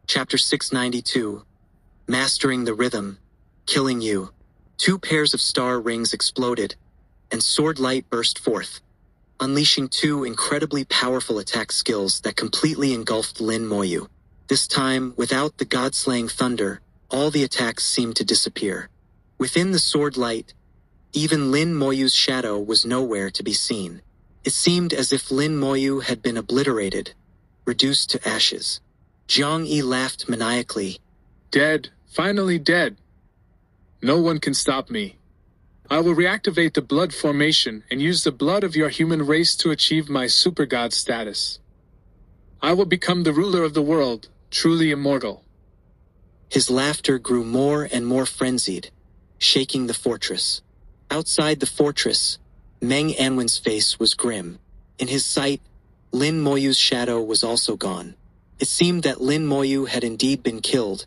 Chapter 692. Mastering the Rhythm. Killing You. 2 pairs of star rings exploded, and sword light burst forth, unleashing 2 incredibly powerful attack skills that completely engulfed Lin Moyu. This time, without the god-slaying thunder, all the attacks seemed to disappear. Within the sword light, even Lin Moyu's shadow was nowhere to be seen. It seemed as if Lin Moyu had been obliterated, reduced to ashes. Zhang Yi laughed maniacally. Dead. Finally dead. No one can stop me. I will reactivate the blood formation and use the blood of your human race to achieve my super god status. I will become the ruler of the world, truly immortal. His laughter grew more and more frenzied, shaking the fortress. Outside the fortress, Meng Anwen's face was grim. In his sight, Lin Moyu's shadow was also gone. It seemed that Lin Moyu had indeed been killed,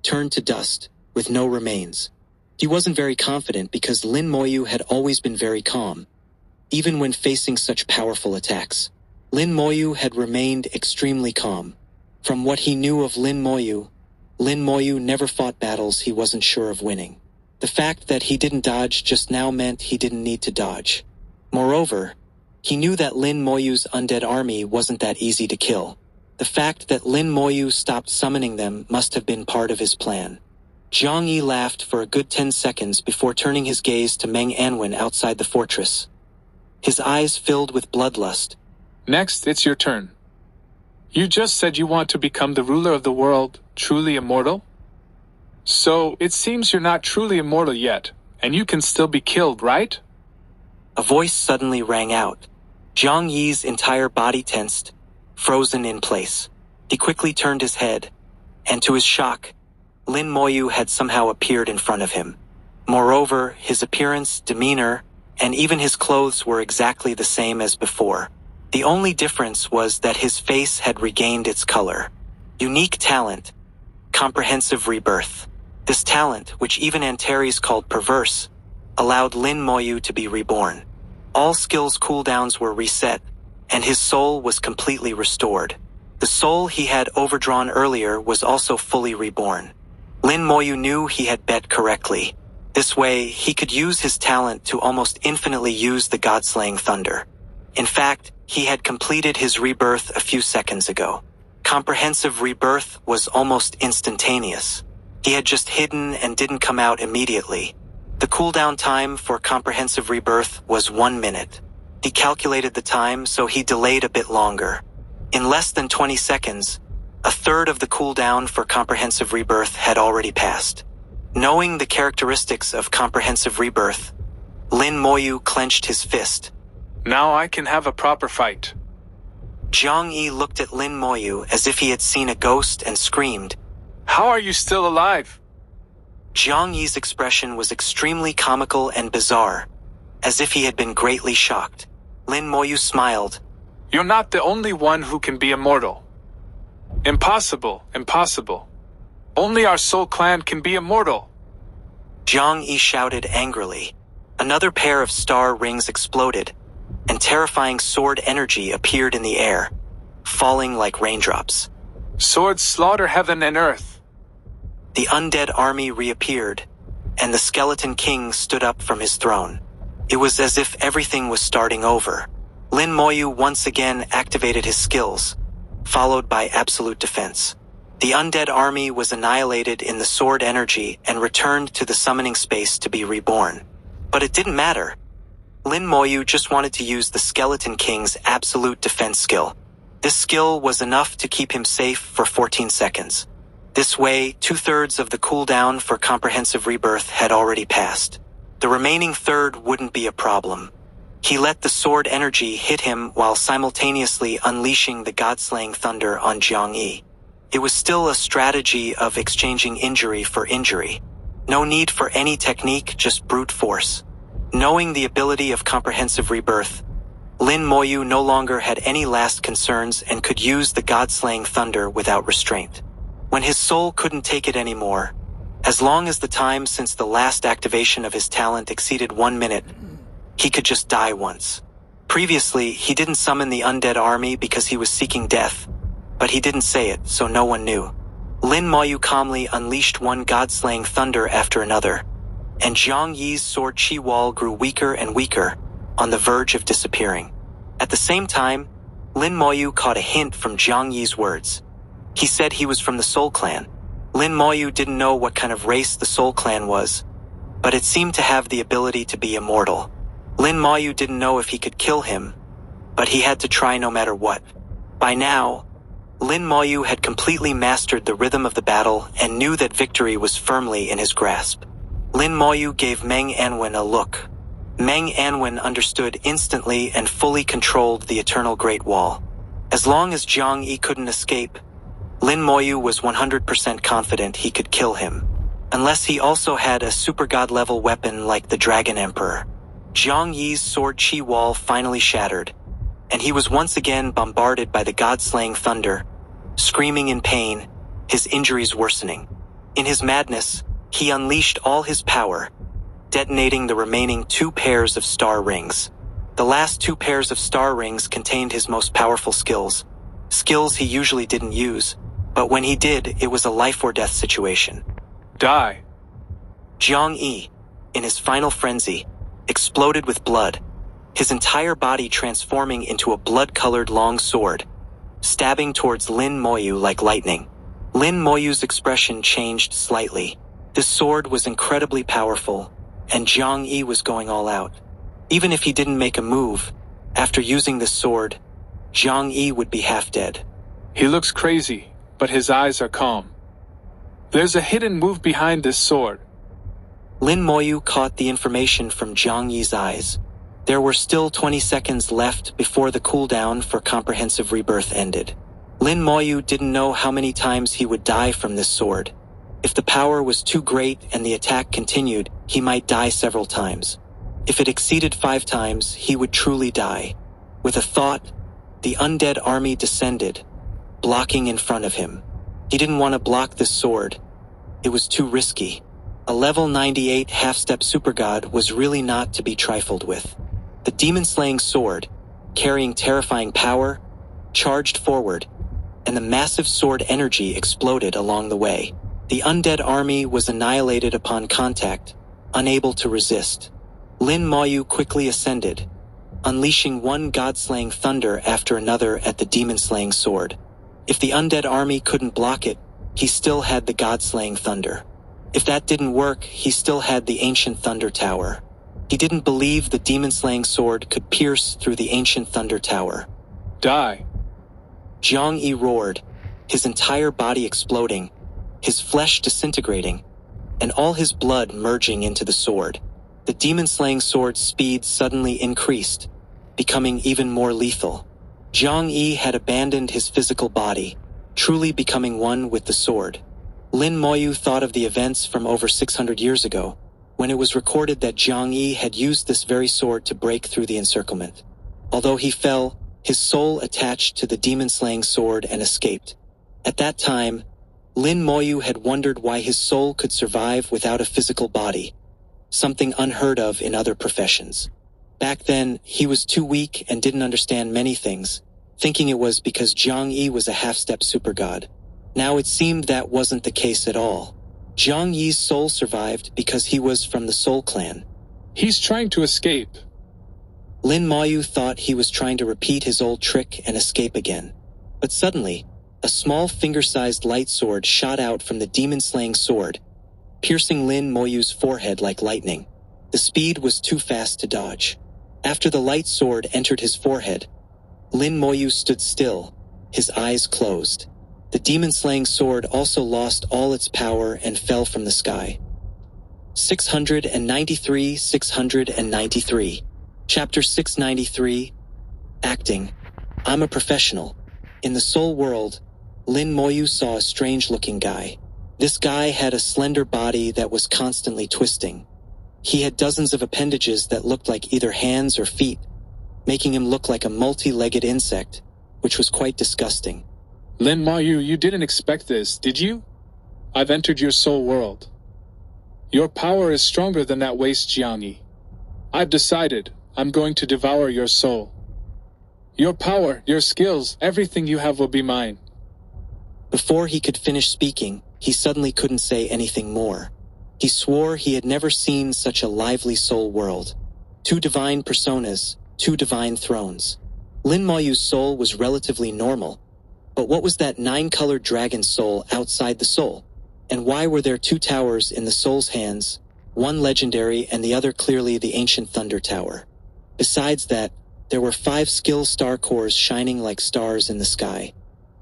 turned to dust, with no remains. He wasn't very confident because Lin Moyu had always been very calm, even when facing such powerful attacks. Lin Moyu had remained extremely calm. From what he knew of Lin Moyu never fought battles he wasn't sure of winning. The fact that he didn't dodge just now meant he didn't need to dodge. Moreover, he knew that Lin Moyu's undead army wasn't that easy to kill. The fact that Lin Moyu stopped summoning them must have been part of his plan. Zhang Yi laughed for a good 10 seconds before turning his gaze to Meng Anwen outside the fortress. His eyes filled with bloodlust. Next, it's your turn. You just said you want to become the ruler of the world, truly immortal? So, it seems you're not truly immortal yet, and you can still be killed, right? A voice suddenly rang out. Zhang Yi's entire body tensed, frozen in place. He quickly turned his head, and to his shock, Lin Moyu had somehow appeared in front of him. Moreover, his appearance, demeanor, and even his clothes were exactly the same as before. The only difference was that his face had regained its color. Unique talent. Comprehensive rebirth. This talent, which even Antares called perverse, allowed Lin Moyu to be reborn. All skills cooldowns were reset, and his soul was completely restored. The soul he had overdrawn earlier was also fully reborn. Lin Moyu knew he had bet correctly. This way, he could use his talent to almost infinitely use the god-slaying thunder. In fact, he had completed his rebirth a few seconds ago. Comprehensive rebirth was almost instantaneous. He had just hidden and didn't come out immediately. The cooldown time for comprehensive rebirth was 1 minute. He calculated the time, so he delayed a bit longer. In less than 20 seconds, a third of the cooldown for comprehensive rebirth had already passed. Knowing the characteristics of comprehensive rebirth, Lin Moyu clenched his fist. Now I can have a proper fight. Zhang Yi looked at Lin Moyu as if he had seen a ghost and screamed, How are you still alive? Zhang Yi's expression was extremely comical and bizarre, as if he had been greatly shocked. Lin Moyu smiled. You're not the only one who can be immortal. Impossible, impossible. Only our Soul Clan can be immortal. Zhang Yi shouted angrily. Another pair of star rings exploded, and terrifying sword energy appeared in the air, falling like raindrops. Swords slaughter heaven and earth. The undead army reappeared, and the Skeleton King stood up from his throne. It was as if everything was starting over. Lin Moyu once again activated his skills, followed by absolute defense. The undead army was annihilated in the sword energy and returned to the summoning space to be reborn. But it didn't matter. Lin Moyu just wanted to use the Skeleton King's absolute defense skill. This skill was enough to keep him safe for 14 seconds. This way, 2/3 of the cooldown for comprehensive rebirth had already passed. The remaining third wouldn't be a problem. He let the sword energy hit him while simultaneously unleashing the god-slaying thunder on Zhang Yi. It was still a strategy of exchanging injury for injury. No need for any technique, just brute force. Knowing the ability of comprehensive rebirth, Lin Moyu no longer had any last concerns and could use the god-slaying thunder without restraint. When his soul couldn't take it anymore, as long as the time since the last activation of his talent exceeded 1 minute, he could just die once. Previously, he didn't summon the undead army because he was seeking death, but he didn't say it, so no one knew. Lin Moyu calmly unleashed one god-slaying thunder after another, and Zhang Yi's sword chi wall grew weaker and weaker, on the verge of disappearing. At the same time, Lin Moyu caught a hint from Zhang Yi's words. He said he was from the Soul Clan. Lin Moyu didn't know what kind of race the Soul Clan was, but it seemed to have the ability to be immortal. Lin Moyu didn't know if he could kill him, but he had to try no matter what. By now, Lin Moyu had completely mastered the rhythm of the battle and knew that victory was firmly in his grasp. Lin Moyu gave Meng Anwen a look. Meng Anwen understood instantly and fully controlled the Eternal Great Wall. As long as Zhang Yi couldn't escape, Lin Moyu was 100% confident he could kill him, unless he also had a super god-level weapon like the Dragon Emperor. Zhang Yi's sword chi wall finally shattered, and he was once again bombarded by the god-slaying thunder, screaming in pain, his injuries worsening. In his madness, he unleashed all his power, detonating the remaining 2 pairs of star rings. The last 2 pairs of star rings contained his most powerful skills he usually didn't use, but when he did, it was a life-or-death situation. Die. Zhang Yi, in his final frenzy, exploded with blood, his entire body transforming into a blood-colored long sword, stabbing towards Lin Moyu like lightning. Lin Moyu's expression changed slightly. This sword was incredibly powerful, and Zhang Yi was going all out. Even if he didn't make a move, after using this sword, Zhang Yi would be half dead. He looks crazy, but his eyes are calm. There's a hidden move behind this sword. Lin Moyu caught the information from Zhang Yi's eyes. There were still 20 seconds left before the cooldown for comprehensive rebirth ended. Lin Moyu didn't know how many times he would die from this sword. If the power was too great and the attack continued, he might die several times. If it exceeded 5 times, he would truly die. With a thought, the undead army descended, blocking in front of him. He didn't want to block this sword. It was too risky. A level 98 half-step super god was really not to be trifled with. The demon-slaying sword, carrying terrifying power, charged forward, and the massive sword energy exploded along the way. The undead army was annihilated upon contact, unable to resist. Lin Moyu quickly ascended, unleashing one god-slaying thunder after another at the demon-slaying sword. If the undead army couldn't block it, he still had the god-slaying thunder. If that didn't work, he still had the ancient thunder tower. He didn't believe the demon-slaying sword could pierce through the ancient thunder tower. Die. Zhang Yi roared, his entire body exploding, his flesh disintegrating, and all his blood merging into the sword. The demon-slaying sword's speed suddenly increased, becoming even more lethal. Zhang Yi had abandoned his physical body, truly becoming one with the sword. Lin Moyu thought of the events from over 600 years ago, when it was recorded that Zhang Yi had used this very sword to break through the encirclement. Although he fell, his soul attached to the demon-slaying sword and escaped. At that time, Lin Moyu had wondered why his soul could survive without a physical body, something unheard of in other professions. Back then, he was too weak and didn't understand many things, thinking it was because Zhang Yi was a half-step super god. Now it seemed that wasn't the case at all. Zhang Yi's soul survived because he was from the Soul Clan. He's trying to escape. Lin Moyu thought he was trying to repeat his old trick and escape again. But suddenly, a small finger-sized light sword shot out from the demon-slaying sword, piercing Lin Moyu's forehead like lightning. The speed was too fast to dodge. After the light sword entered his forehead, Lin Moyu stood still, his eyes closed. The demon-slaying sword also lost all its power and fell from the sky. 693. Chapter 693. Acting. I'm a professional. In the soul world, Lin Moyu saw a strange-looking guy. This guy had a slender body that was constantly twisting. He had dozens of appendages that looked like either hands or feet, making him look like a multi-legged insect, which was quite disgusting. Lin Moyu, you didn't expect this, did you? I've entered your soul world. Your power is stronger than that waste Zhang Yi. I've decided I'm going to devour your soul. Your power, your skills, everything you have will be mine. Before he could finish speaking, he suddenly couldn't say anything more. He swore he had never seen such a lively soul world. 2 divine personas, 2 divine thrones. Lin Moyu's soul was relatively normal, but what was that 9-colored dragon soul outside the soul? And why were there 2 towers in the soul's hands, one legendary and the other clearly the ancient Thunder Tower? Besides that, there were 5 skill star cores shining like stars in the sky.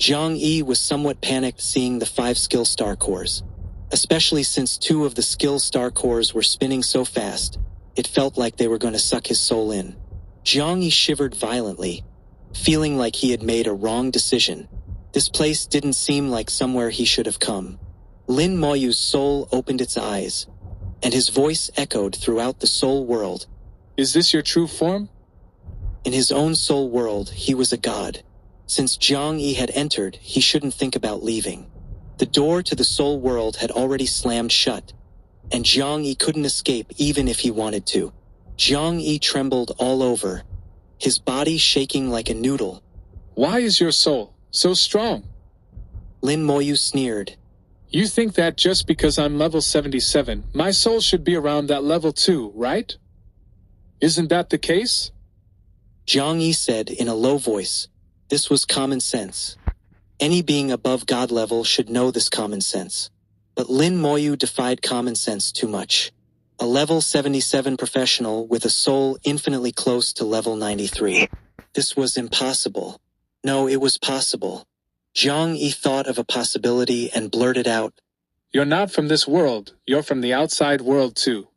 Zhang Yi was somewhat panicked seeing the 5 skill star cores. Especially since 2 of the skill star cores were spinning so fast, it felt like they were going to suck his soul in. Zhang Yi shivered violently, feeling like he had made a wrong decision. This place didn't seem like somewhere he should have come. Lin Moyu's soul opened its eyes, and his voice echoed throughout the soul world. Is this your true form? In his own soul world, he was a god. Since Zhang Yi had entered, he shouldn't think about leaving. The door to the soul world had already slammed shut, and Zhang Yi couldn't escape even if he wanted to. Zhang Yi trembled all over, his body shaking like a noodle. Why is your soul so strong? Lin Moyu sneered. You think that just because I'm level 77, my soul should be around that level too, right? Isn't that the case? Zhang Yi said in a low voice. This was common sense. Any being above God level should know this common sense. But Lin Moyu defied common sense too much. A level 77 professional with a soul infinitely close to level 93. This was impossible. No, it was possible. Zhang Yi thought of a possibility and blurted out, You're not from this world, you're from the outside world too.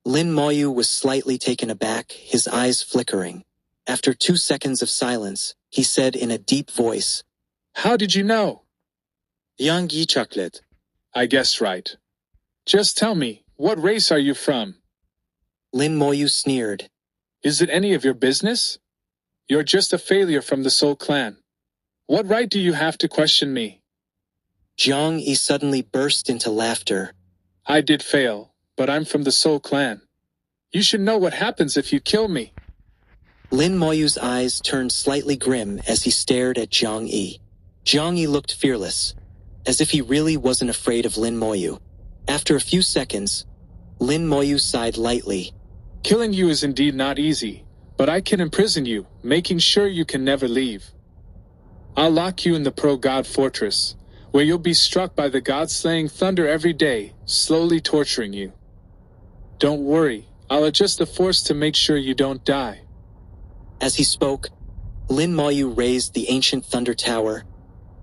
Lin Moyu was slightly taken aback, his eyes flickering. After 2 seconds of silence, he said in a deep voice, How did you know? Yang Yi chocolate. I guessed right. Just tell me, what race are you from? Lin Moyu sneered. Is it any of your business? You're just a failure from the Soul Clan. What right do you have to question me? Zhang Yi suddenly burst into laughter. I did fail, but I'm from the Soul Clan. You should know what happens if you kill me. Lin Moyu's eyes turned slightly grim as he stared at Zhang Yi. Zhang Yi looked fearless, as if he really wasn't afraid of Lin Moyu. After a few seconds, Lin Moyu sighed lightly. Killing you is indeed not easy, but I can imprison you, making sure you can never leave. I'll lock you in the Pro-God Fortress, where you'll be struck by the God-slaying thunder every day, slowly torturing you. Don't worry, I'll adjust the force to make sure you don't die. As he spoke, Lin Moyu raised the ancient Thunder Tower,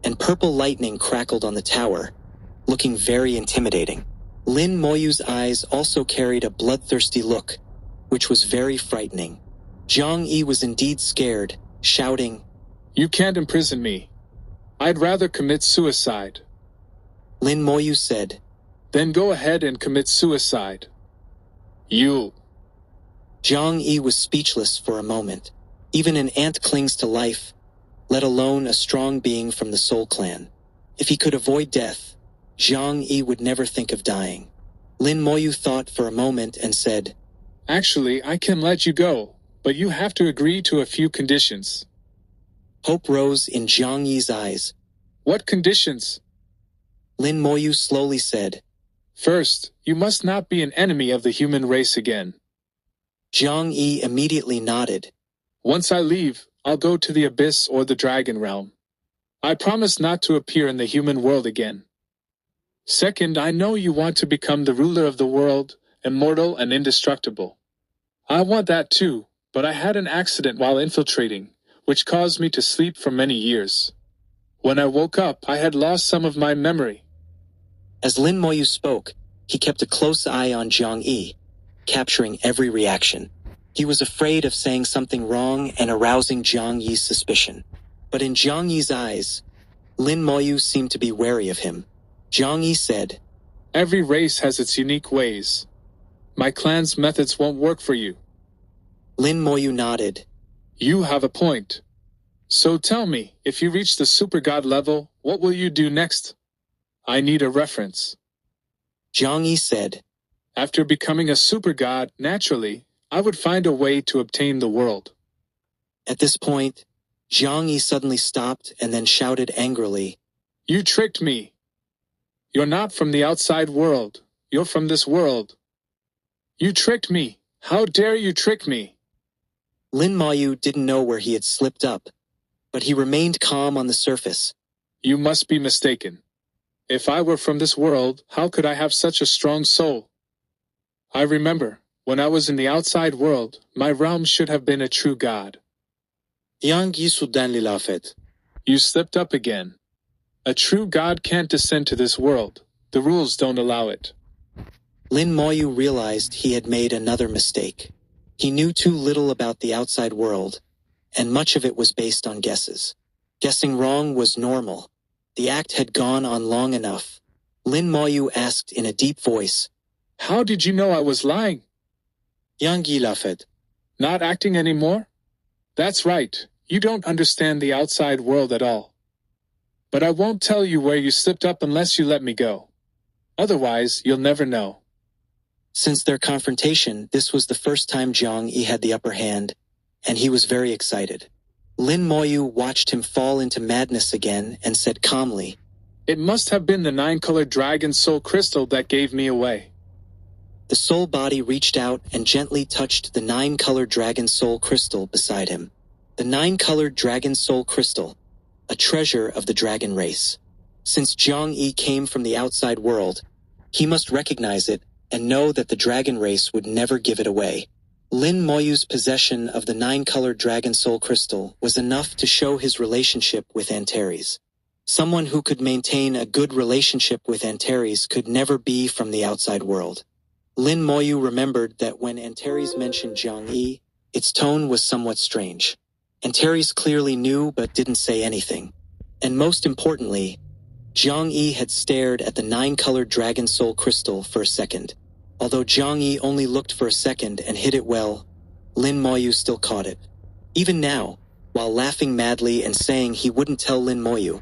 and purple lightning crackled on the tower, looking very intimidating. Lin Moyu's eyes also carried a bloodthirsty look, which was very frightening. Zhang Yi was indeed scared, shouting, You can't imprison me. I'd rather commit suicide. Lin Moyu said, Then go ahead and commit suicide. You. Zhang Yi was speechless for a moment. Even an ant clings to life, let alone a strong being from the Soul Clan. If he could avoid death, Zhang Yi would never think of dying. Lin Moyu thought for a moment and said, Actually, I can let you go, but you have to agree to a few conditions. Hope rose in Zhang Yi's eyes. What conditions? Lin Moyu slowly said, First, you must not be an enemy of the human race again. Zhang Yi immediately nodded. Once I leave, I'll go to the Abyss or the Dragon Realm. I promise not to appear in the human world again. Second, I know you want to become the ruler of the world, immortal and indestructible. I want that too, but I had an accident while infiltrating, which caused me to sleep for many years. When I woke up, I had lost some of my memory. As Lin Moyu spoke, he kept a close eye on Zhang Yi, capturing every reaction. He was afraid of saying something wrong and arousing Zhang Yi's suspicion. But in Zhang Yi's eyes, Lin Moyu seemed to be wary of him. Zhang Yi said, Every race has its unique ways. My clan's methods won't work for you. Lin Moyu nodded. You have a point. So tell me, if you reach the super god level, what will you do next? I need a reference. Zhang Yi said, After becoming a super god, naturally, I would find a way to obtain the world. At this point, Zhang Yi suddenly stopped and then shouted angrily, You tricked me. You're not from the outside world. You're from this world. You tricked me. How dare you trick me? Lin Moyu didn't know where he had slipped up, but he remained calm on the surface. You must be mistaken. If I were from this world, how could I have such a strong soul? I remember, when I was in the outside world, my realm should have been a true god. Yang Yisudan Lilafet. You slipped up again. A true god can't descend to this world. The rules don't allow it. Lin Moyu realized he had made another mistake. He knew too little about the outside world, and much of it was based on guesses. Guessing wrong was normal. The act had gone on long enough. Lin Moyu asked in a deep voice, How did you know I was lying? Yang Yilafet. Not acting anymore? That's right. You don't understand the outside world at all. But I won't tell you where you slipped up unless you let me go. Otherwise, you'll never know. Since their confrontation, this was the first time Jiang Yi had the upper hand, and he was very excited. Lin Moyu watched him fall into madness again and said calmly, It must have been the 9-colored dragon soul crystal that gave me away. The soul body reached out and gently touched the 9-colored dragon soul crystal beside him. The 9-colored dragon soul crystal, a treasure of the dragon race. Since Jiang Yi came from the outside world, he must recognize it and know that the dragon race would never give it away. Lin Moyu's possession of the 9-colored dragon soul crystal was enough to show his relationship with Antares. Someone who could maintain a good relationship with Antares could never be from the outside world. Lin Moyu remembered that when Antares mentioned Jiang Yi, its tone was somewhat strange. Antares clearly knew but didn't say anything. And most importantly, Jiang Yi had stared at the 9-colored dragon soul crystal for a second. Although Jiang Yi only looked for a second and hid it well, Lin Moyu still caught it. Even now, while laughing madly and saying he wouldn't tell Lin Moyu,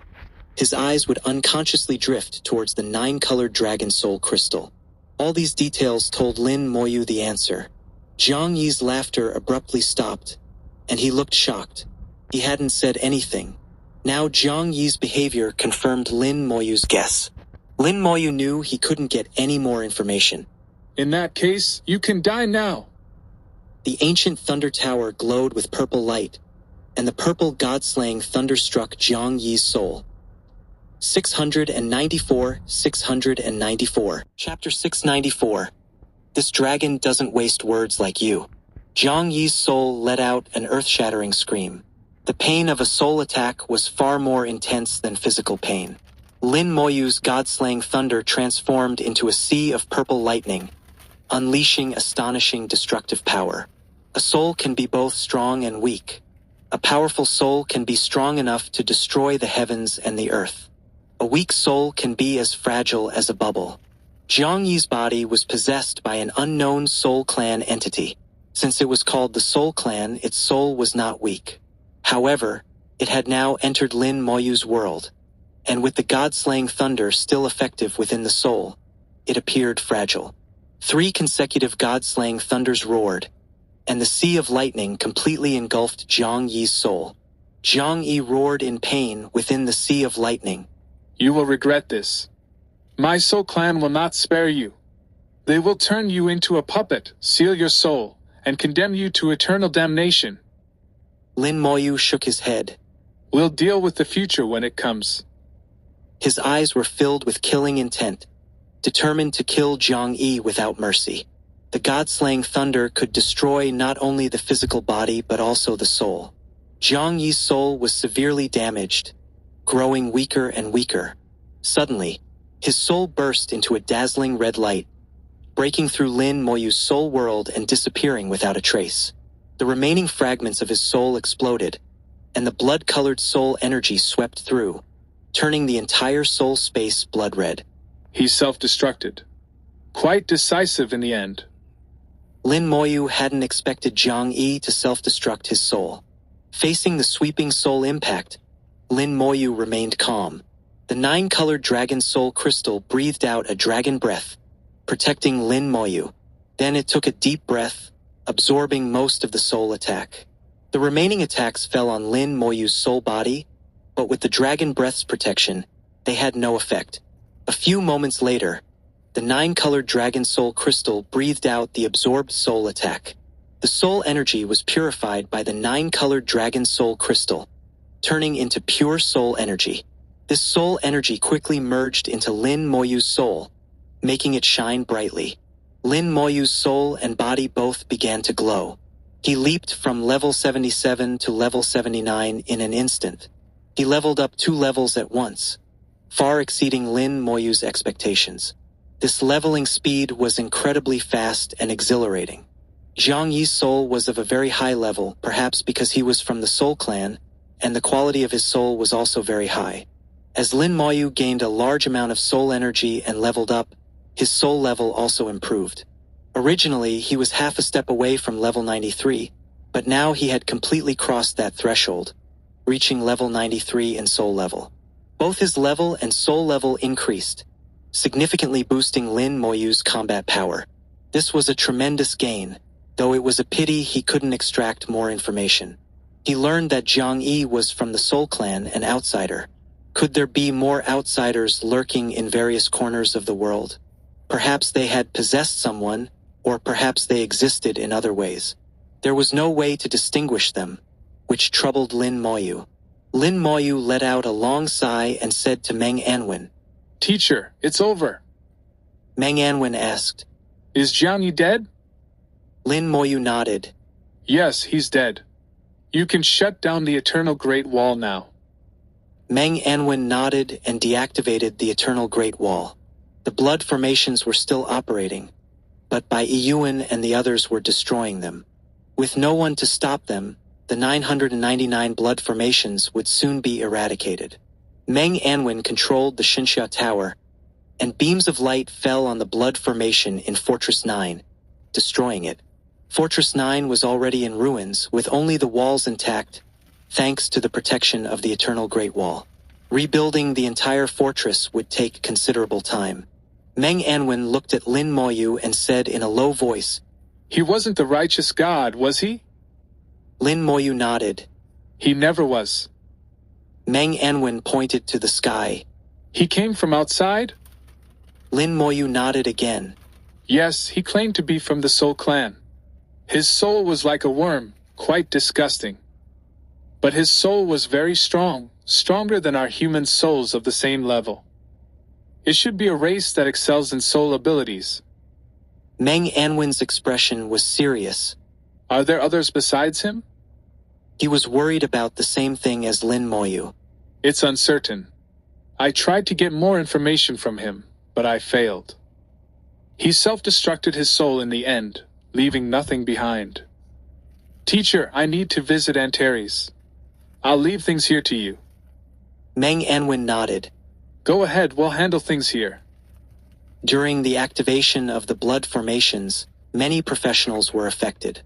his eyes would unconsciously drift towards the 9-colored dragon soul crystal. All these details told Lin Moyu the answer. Jiang Yi's laughter abruptly stopped, and he looked shocked. He hadn't said anything. Now Jiang Yi's behavior confirmed Lin Moyu's guess. Lin Moyu knew he couldn't get any more information. In that case, you can die now. The ancient thunder tower glowed with purple light, and the purple god-slaying thunder struck Jiang Yi's soul. 694. Chapter 694. This dragon doesn't waste words like you. Jiang Yi's soul let out an earth-shattering scream. The pain of a soul attack was far more intense than physical pain. Lin Moyu's god-slaying thunder transformed into a sea of purple lightning, unleashing astonishing destructive power. A soul can be both strong and weak. A powerful soul can be strong enough to destroy the heavens and the earth. A weak soul can be as fragile as a bubble. Jiang Yi's body was possessed by an unknown Soul Clan entity. Since it was called the Soul Clan, its soul was not weak. However, it had now entered Lin Moyu's world, and with the god-slaying thunder still effective within the soul, it appeared fragile. 3 consecutive god-slaying thunders roared, and the sea of lightning completely engulfed Jiang Yi's soul. Jiang Yi roared in pain within the sea of lightning. You will regret this. My Soul Clan will not spare you. They will turn you into a puppet, seal your soul, and condemn you to eternal damnation. Lin Moyu shook his head. We'll deal with the future when it comes. His eyes were filled with killing intent, determined to kill Jiang Yi without mercy. The god-slaying thunder could destroy not only the physical body but also the soul. Jiang Yi's soul was severely damaged, growing weaker and weaker. Suddenly, his soul burst into a dazzling red light, breaking through Lin Moyu's soul world and disappearing without a trace. The remaining fragments of his soul exploded, and the blood-colored soul energy swept through, turning the entire soul space blood red. He self-destructed. Quite decisive in the end. Lin Moyu hadn't expected Jiang Yi to self-destruct his soul. Facing the sweeping soul impact, Lin Moyu remained calm. The 9-colored dragon soul crystal breathed out a dragon breath, protecting Lin Moyu. Then it took a deep breath, absorbing most of the soul attack. The remaining attacks fell on Lin Moyu's soul body, but with the dragon breath's protection, they had no effect. A few moments later, the 9-colored dragon soul crystal breathed out the absorbed soul attack. The soul energy was purified by the 9-colored dragon soul crystal, turning into pure soul energy. This soul energy quickly merged into Lin Moyu's soul, making it shine brightly. Lin Moyu's soul and body both began to glow. He leaped from level 77 to level 79 in an instant. He leveled up 2 levels at once, far exceeding Lin Moyu's expectations. This leveling speed was incredibly fast and exhilarating. Zhang Yi's soul was of a very high level, perhaps because he was from the Soul Clan, and the quality of his soul was also very high. As Lin Moyu gained a large amount of soul energy and leveled up, his soul level also improved. Originally, he was half a step away from level 93, but now he had completely crossed that threshold, reaching level 93 in soul level. Both his level and soul level increased, significantly boosting Lin Moyu's combat power. This was a tremendous gain, though it was a pity he couldn't extract more information. He learned that Zhang Yi was from the Soul Clan, an outsider. Could there be more outsiders lurking in various corners of the world? Perhaps they had possessed someone, or perhaps they existed in other ways. There was no way to distinguish them, which troubled Lin Moyu. Lin Moyu let out a long sigh and said to Meng Anwen, "Teacher, it's over." Meng Anwen asked, "Is Jiang Yi dead?" Lin Moyu nodded. "Yes, he's dead. You can shut down the Eternal Great Wall now." Meng Anwen nodded and deactivated the Eternal Great Wall. The blood formations were still operating, but Bai Yiyuan and the others were destroying them. With no one to stop them, the 999 blood formations would soon be eradicated. Meng Anwen controlled the Xinxia Tower, and beams of light fell on the blood formation in Fortress 9, destroying it. Fortress 9 was already in ruins, with only the walls intact, thanks to the protection of the Eternal Great Wall. Rebuilding the entire fortress would take considerable time. Meng Anwen looked at Lin Moyu and said in a low voice, "He wasn't the righteous god, was he?" Lin Moyu nodded. "He never was." Meng Anwen pointed to the sky. "He came from outside?" Lin Moyu nodded again. "Yes, he claimed to be from the Soul Clan. His soul was like a worm, quite disgusting. But his soul was very strong, stronger than our human souls of the same level. It should be a race that excels in soul abilities." Meng Anwen's expression was serious. "Are there others besides him?" He was worried about the same thing as Lin Moyu. "It's uncertain. I tried to get more information from him, but I failed. He self-destructed his soul in the end, leaving nothing behind. Teacher, I need to visit Antares. I'll leave things here to you." Meng Anwen nodded. "Go ahead, we'll handle things here." During the activation of the blood formations, many professionals were affected.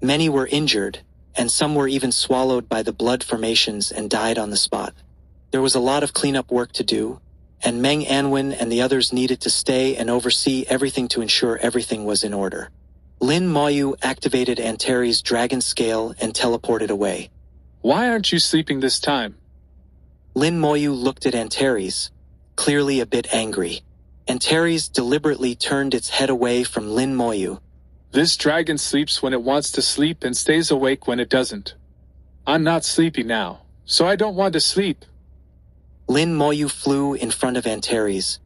Many were injured, and some were even swallowed by the blood formations and died on the spot. There was a lot of cleanup work to do, and Meng Anwen and the others needed to stay and oversee everything to ensure everything was in order. Lin Moyu activated Antares' dragon scale and teleported away. "Why aren't you sleeping this time?" Lin Moyu looked at Antares, clearly a bit angry. Antares deliberately turned its head away from Lin Moyu. "This dragon sleeps when it wants to sleep and stays awake when it doesn't. I'm not sleepy now, so I don't want to sleep." Lin Moyu flew in front of Antares.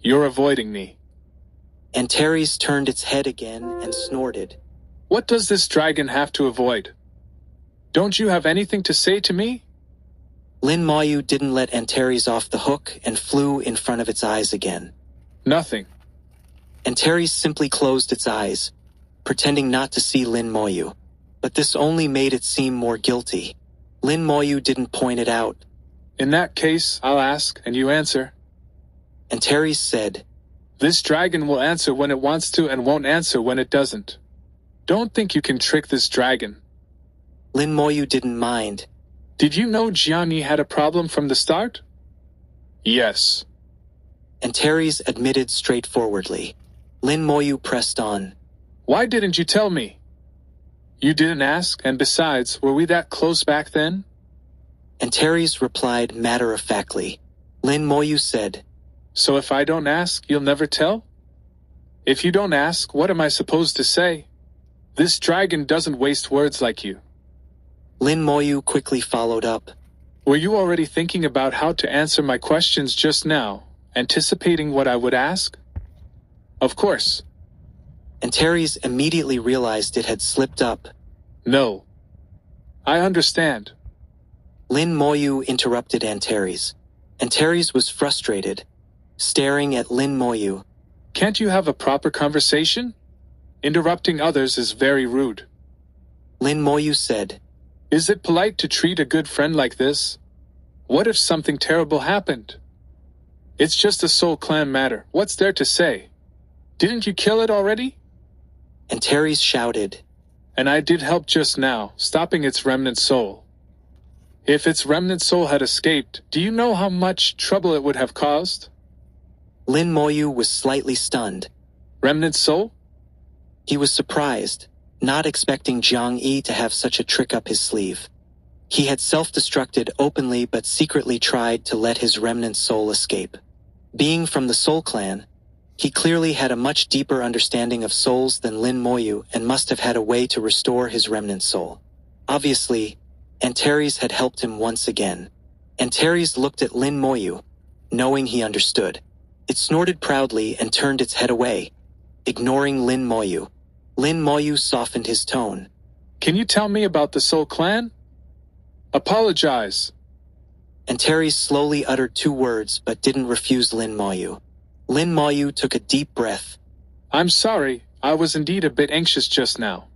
"You're avoiding me." Antares turned its head again and snorted. "What does this dragon have to avoid? Don't you have anything to say to me?" Lin Moyu didn't let Antares off the hook and flew in front of its eyes again. "Nothing." Antares simply closed its eyes, pretending not to see Lin Moyu. But this only made it seem more guilty. Lin Moyu didn't point it out. "In that case, I'll ask and you answer." Antares said, "This dragon will answer when it wants to and won't answer when it doesn't. Don't think you can trick this dragon." Lin Moyu didn't mind. "Did you know Jiang Yi had a problem from the start?" "Yes." Antares admitted straightforwardly. Lin Moyu pressed on. "Why didn't you tell me?" "You didn't ask, and besides, were we that close back then?" Antares replied matter-of-factly. Lin Moyu said. So if I don't ask, you'll never tell? If you don't ask, what am I supposed to say? This dragon doesn't waste words like you. Lin Moyu quickly followed up. Were you already thinking about how to answer my questions just now, anticipating what I would ask? Of course. Antares immediately realized it had slipped up. No. I understand. Lin Moyu interrupted Antares. Antares was frustrated, staring at Lin Moyu. Can't you have a proper conversation? Interrupting others is very rude. Lin Moyu said. Is it polite to treat a good friend like this? What if something terrible happened? It's just a Soul Clan matter. What's there to say? Didn't you kill it already? Antares shouted. And I did help just now, stopping its remnant soul. If its remnant soul had escaped, do you know how much trouble it would have caused? Lin Moyu was slightly stunned. Remnant soul? He was surprised, not expecting Zhang Yi to have such a trick up his sleeve. He had self-destructed openly but secretly tried to let his remnant soul escape. Being from the Soul Clan, he clearly had a much deeper understanding of souls than Lin Moyu and must have had a way to restore his remnant soul. Obviously, Antares had helped him once again. Antares looked at Lin Moyu, knowing he understood. It snorted proudly and turned its head away, ignoring Lin Moyu. Lin Moyu softened his tone. Can you tell me about the Soul Clan? Apologize. Antares slowly uttered 2 words but didn't refuse Lin Moyu. Lin Moyu took a deep breath. I'm sorry, I was indeed a bit anxious just now.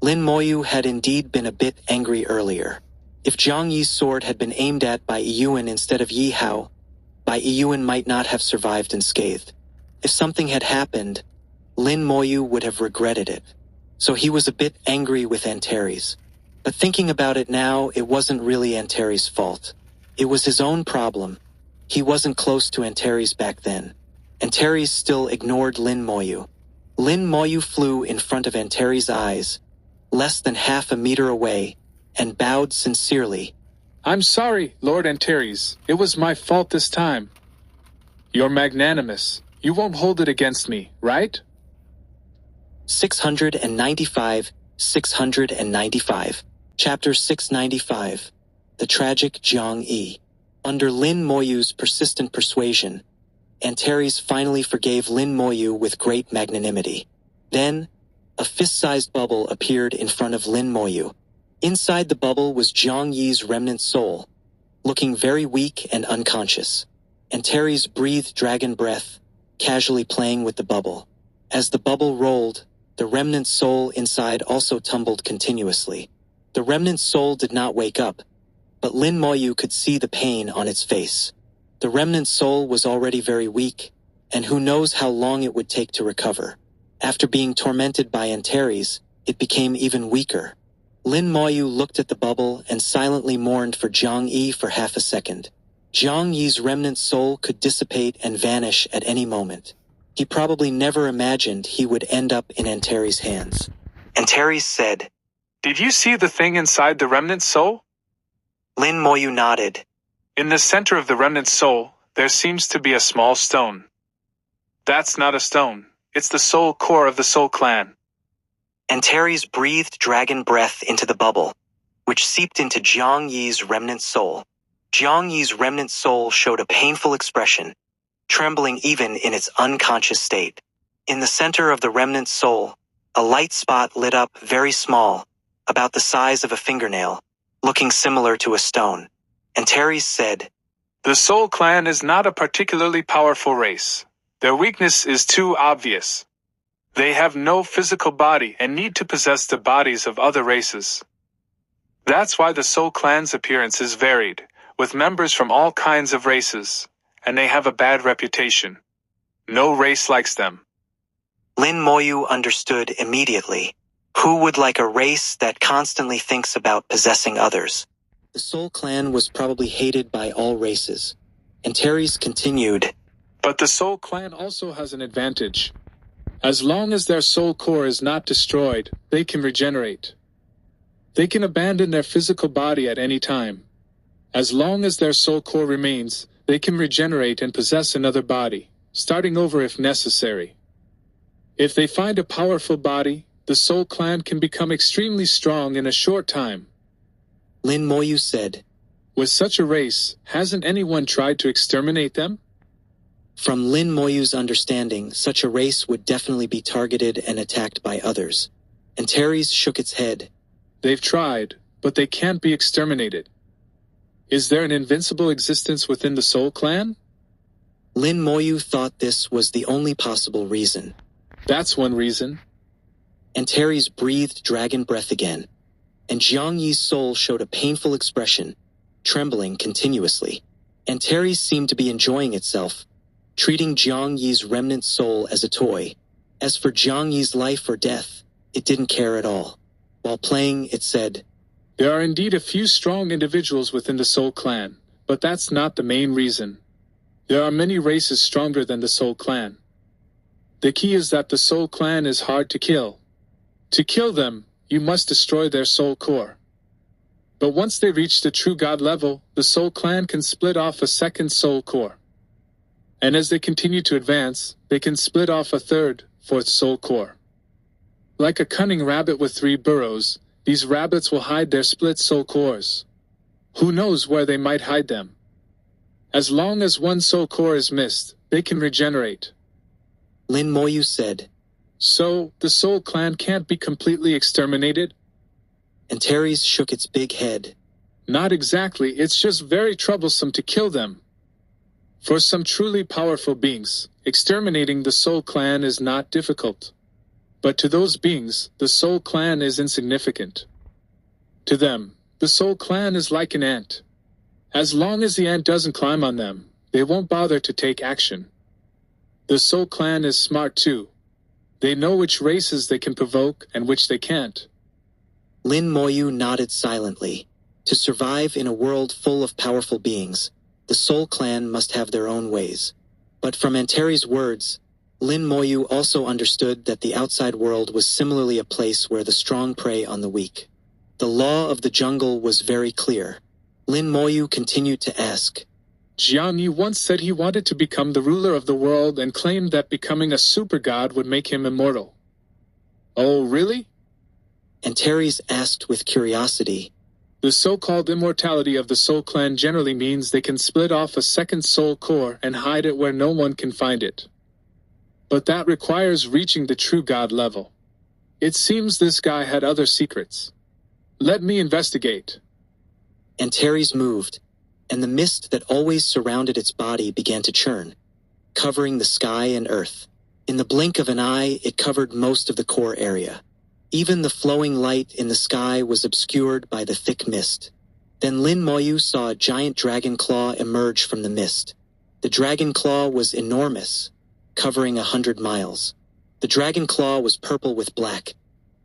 Lin Moyu had indeed been a bit angry earlier. If Zhang Yi's sword had been aimed at Bai Yuan instead of Yi Hao, Bai Yuan might not have survived unscathed. If something had happened, Lin Moyu would have regretted it. So he was a bit angry with Antares. But thinking about it now, it wasn't really Antares' fault. It was his own problem. He wasn't close to Antares back then. Antares still ignored Lin Moyu. Lin Moyu flew in front of Antares' eyes, less than half a meter away, and bowed sincerely. I'm sorry, Lord Antares. It was my fault this time. You're magnanimous. You won't hold it against me, right? 695. Chapter 695. The Tragic Zhang Yi. Under Lin Moyu's persistent persuasion, Antares finally forgave Lin Moyu with great magnanimity. Then, a fist-sized bubble appeared in front of Lin Moyu. Inside the bubble was Zhang Yi's remnant soul, looking very weak and unconscious. Antares breathed dragon breath, casually playing with the bubble. As the bubble rolled, the remnant soul inside also tumbled continuously. The remnant soul did not wake up, but Lin Moyu could see the pain on its face. The remnant soul was already very weak, and who knows how long it would take to recover. After being tormented by Antares, it became even weaker. Lin Moyu looked at the bubble and silently mourned for Zhang Yi for half a second. Zhang Yi's remnant soul could dissipate and vanish at any moment. He probably never imagined he would end up in Antares' hands. Antares said, Did you see the thing inside the remnant soul? Lin Moyu nodded. In the center of the remnant soul, there seems to be a small stone. That's not a stone. It's the soul core of the Soul Clan. Antares breathed dragon breath into the bubble, which seeped into Zhang Yi's remnant soul. Zhang Yi's remnant soul showed a painful expression, trembling even in its unconscious state. In the center of the remnant soul, a light spot lit up very small, about the size of a fingernail, looking similar to a stone. Antares said, The Soul Clan is not a particularly powerful race. Their weakness is too obvious. They have no physical body and need to possess the bodies of other races. That's why the Soul Clan's appearance is varied, with members from all kinds of races, and they have a bad reputation. No race likes them. Lin Moyu understood immediately. Who would like a race that constantly thinks about possessing others? The Soul Clan was probably hated by all races. Antares continued, But the Soul Clan also has an advantage. As long as their soul core is not destroyed, they can regenerate. They can abandon their physical body at any time. As long as their soul core remains, they can regenerate and possess another body, starting over if necessary. If they find a powerful body, the Soul Clan can become extremely strong in a short time. Lin Moyu said. With such a race, hasn't anyone tried to exterminate them? From Lin Moyu's understanding, such a race would definitely be targeted and attacked by others. Antares shook its head. They've tried, but they can't be exterminated. Is there an invincible existence within the Soul Clan? Lin Moyu thought this was the only possible reason. That's one reason. Antares breathed dragon breath again, and Jiang Yi's soul showed a painful expression, trembling continuously. Antares seemed to be enjoying itself, treating Jiang Yi's remnant soul as a toy. As for Jiang Yi's life or death, it didn't care at all. While playing, it said, There are indeed a few strong individuals within the Soul Clan, but that's not the main reason. There are many races stronger than the Soul Clan. The key is that the Soul Clan is hard to kill. To kill them, you must destroy their soul core. But once they reach the true God level, the Soul Clan can split off a second soul core. And as they continue to advance, they can split off a third, fourth soul core. Like a cunning rabbit with 3 burrows, these rabbits will hide their split soul cores. Who knows where they might hide them? As long as one soul core is missed, they can regenerate. Lin Moyu said. So, the Soul Clan can't be completely exterminated? Antares shook its big head. Not exactly, it's just very troublesome to kill them. For some truly powerful beings, exterminating the Soul Clan is not difficult. But to those beings, the Soul Clan is insignificant. To them, the Soul Clan is like an ant. As long as the ant doesn't climb on them, they won't bother to take action. The Soul Clan is smart too. They know which races they can provoke and which they can't. Lin Moyu nodded silently. To survive in a world full of powerful beings, the Soul Clan must have their own ways. But from Antares' words, Lin Moyu also understood that the outside world was similarly a place where the strong prey on the weak. The law of the jungle was very clear. Lin Moyu continued to ask, Jiang Yi once said he wanted to become the ruler of the world and claimed that becoming a super god would make him immortal. Oh, really? Antares asked with curiosity. The so-called immortality of the Soul Clan generally means they can split off a second soul core and hide it where no one can find it. But that requires reaching the true god level. It seems this guy had other secrets. Let me investigate. Antares moved, and the mist that always surrounded its body began to churn, covering the sky and earth. In the blink of an eye, it covered most of the core area. Even the flowing light in the sky was obscured by the thick mist. Then Lin Moyu saw a giant dragon claw emerge from the mist. The dragon claw was enormous, covering 100 miles. The dragon claw was purple with black,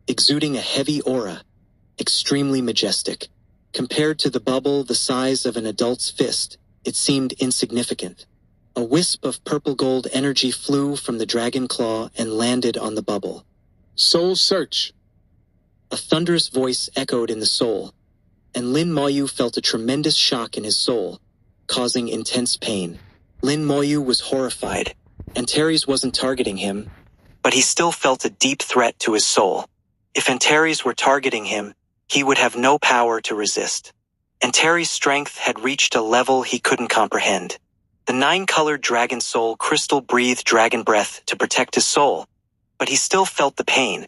exuding a heavy aura, extremely majestic. Compared to the bubble the size of an adult's fist, it seemed insignificant. A wisp of purple-gold energy flew from the dragon claw and landed on the bubble. Soul Search! A thunderous voice echoed in the soul, and Lin Moyu felt a tremendous shock in his soul, causing intense pain. Lin Moyu was horrified. Antares wasn't targeting him, but he still felt a deep threat to his soul. If Antares were targeting him, he would have no power to resist. Antares' strength had reached a level he couldn't comprehend. The 9-colored dragon soul crystal breathed dragon breath to protect his soul, but he still felt the pain,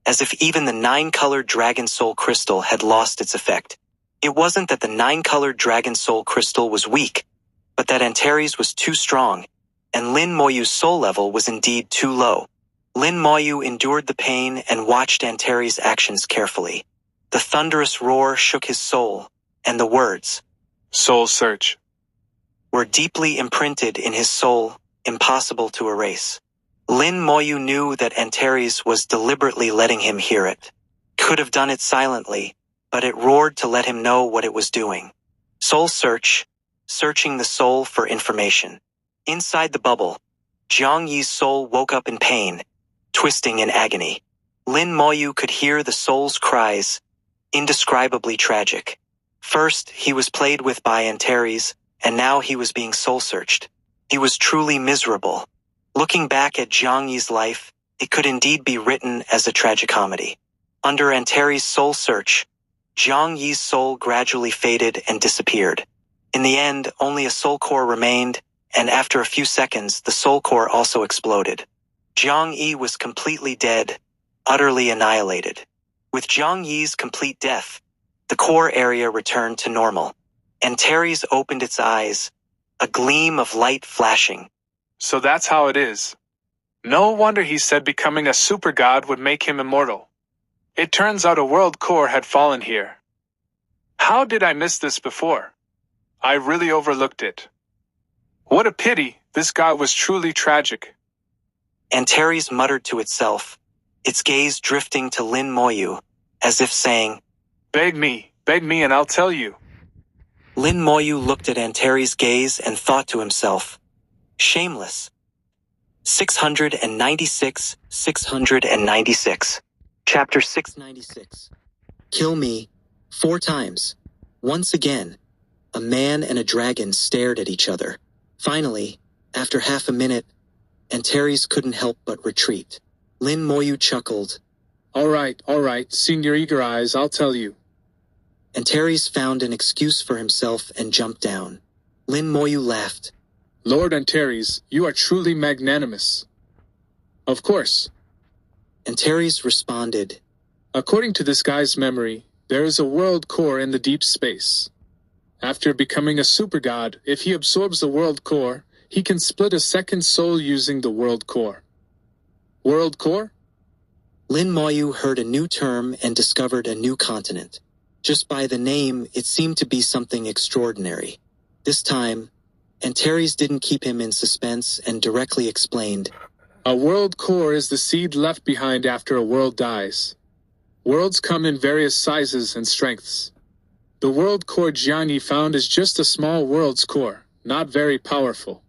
as if even the 9-colored dragon soul crystal had lost its effect. It wasn't that the 9-colored dragon soul crystal was weak, but that Antares was too strong, and Lin Moyu's soul level was indeed too low. Lin Moyu endured the pain and watched Antares' actions carefully. The thunderous roar shook his soul, and the words, Soul Search, were deeply imprinted in his soul, impossible to erase. Lin Moyu knew that Antares was deliberately letting him hear it. Could have done it silently, but it roared to let him know what it was doing. Soul Search, searching the soul for information. Inside the bubble, Jiang Yi's soul woke up in pain, twisting in agony. Lin Moyu could hear the soul's cries, indescribably tragic. First, he was played with by Antares, and now he was being soul-searched. He was truly miserable. Looking back at Jiang Yi's life, it could indeed be written as a tragicomedy. Under Antares' soul search, Jiang Yi's soul gradually faded and disappeared. In the end, only a soul core remained, and after a few seconds, the soul core also exploded. Jiang Yi was completely dead, utterly annihilated. With Jiang Yi's complete death, the core area returned to normal. Antares opened its eyes, a gleam of light flashing. So that's how it is. No wonder he said becoming a super god would make him immortal. It turns out a world core had fallen here. How did I miss this before? I really overlooked it. What a pity, this god was truly tragic. Antares muttered to itself, its gaze drifting to Lin Moyu, as if saying, Beg me, and I'll tell you. Lin Moyu looked at Antares' gaze and thought to himself, shameless. 696. Chapter 696. Kill me 4 times. Once again, a man and a dragon stared at each other. Finally, after half a minute, Antares couldn't help but retreat. Lin Moyu chuckled. All right, seen your eager eyes, I'll tell you. Antares found an excuse for himself and jumped down. Lin Moyu laughed. Lord Antares, you are truly magnanimous. Of course. Antares responded. According to this guy's memory, there is a world core in the deep space. After becoming a super god, if he absorbs the world core, he can split a second soul using the world core. World core? Lin Moyu heard a new term and discovered a new continent. Just by the name, it seemed to be something extraordinary. This time, Antares didn't keep him in suspense and directly explained. A world core is the seed left behind after a world dies. Worlds come in various sizes and strengths. The world core Jiang Yi found is just a small world's core, not very powerful.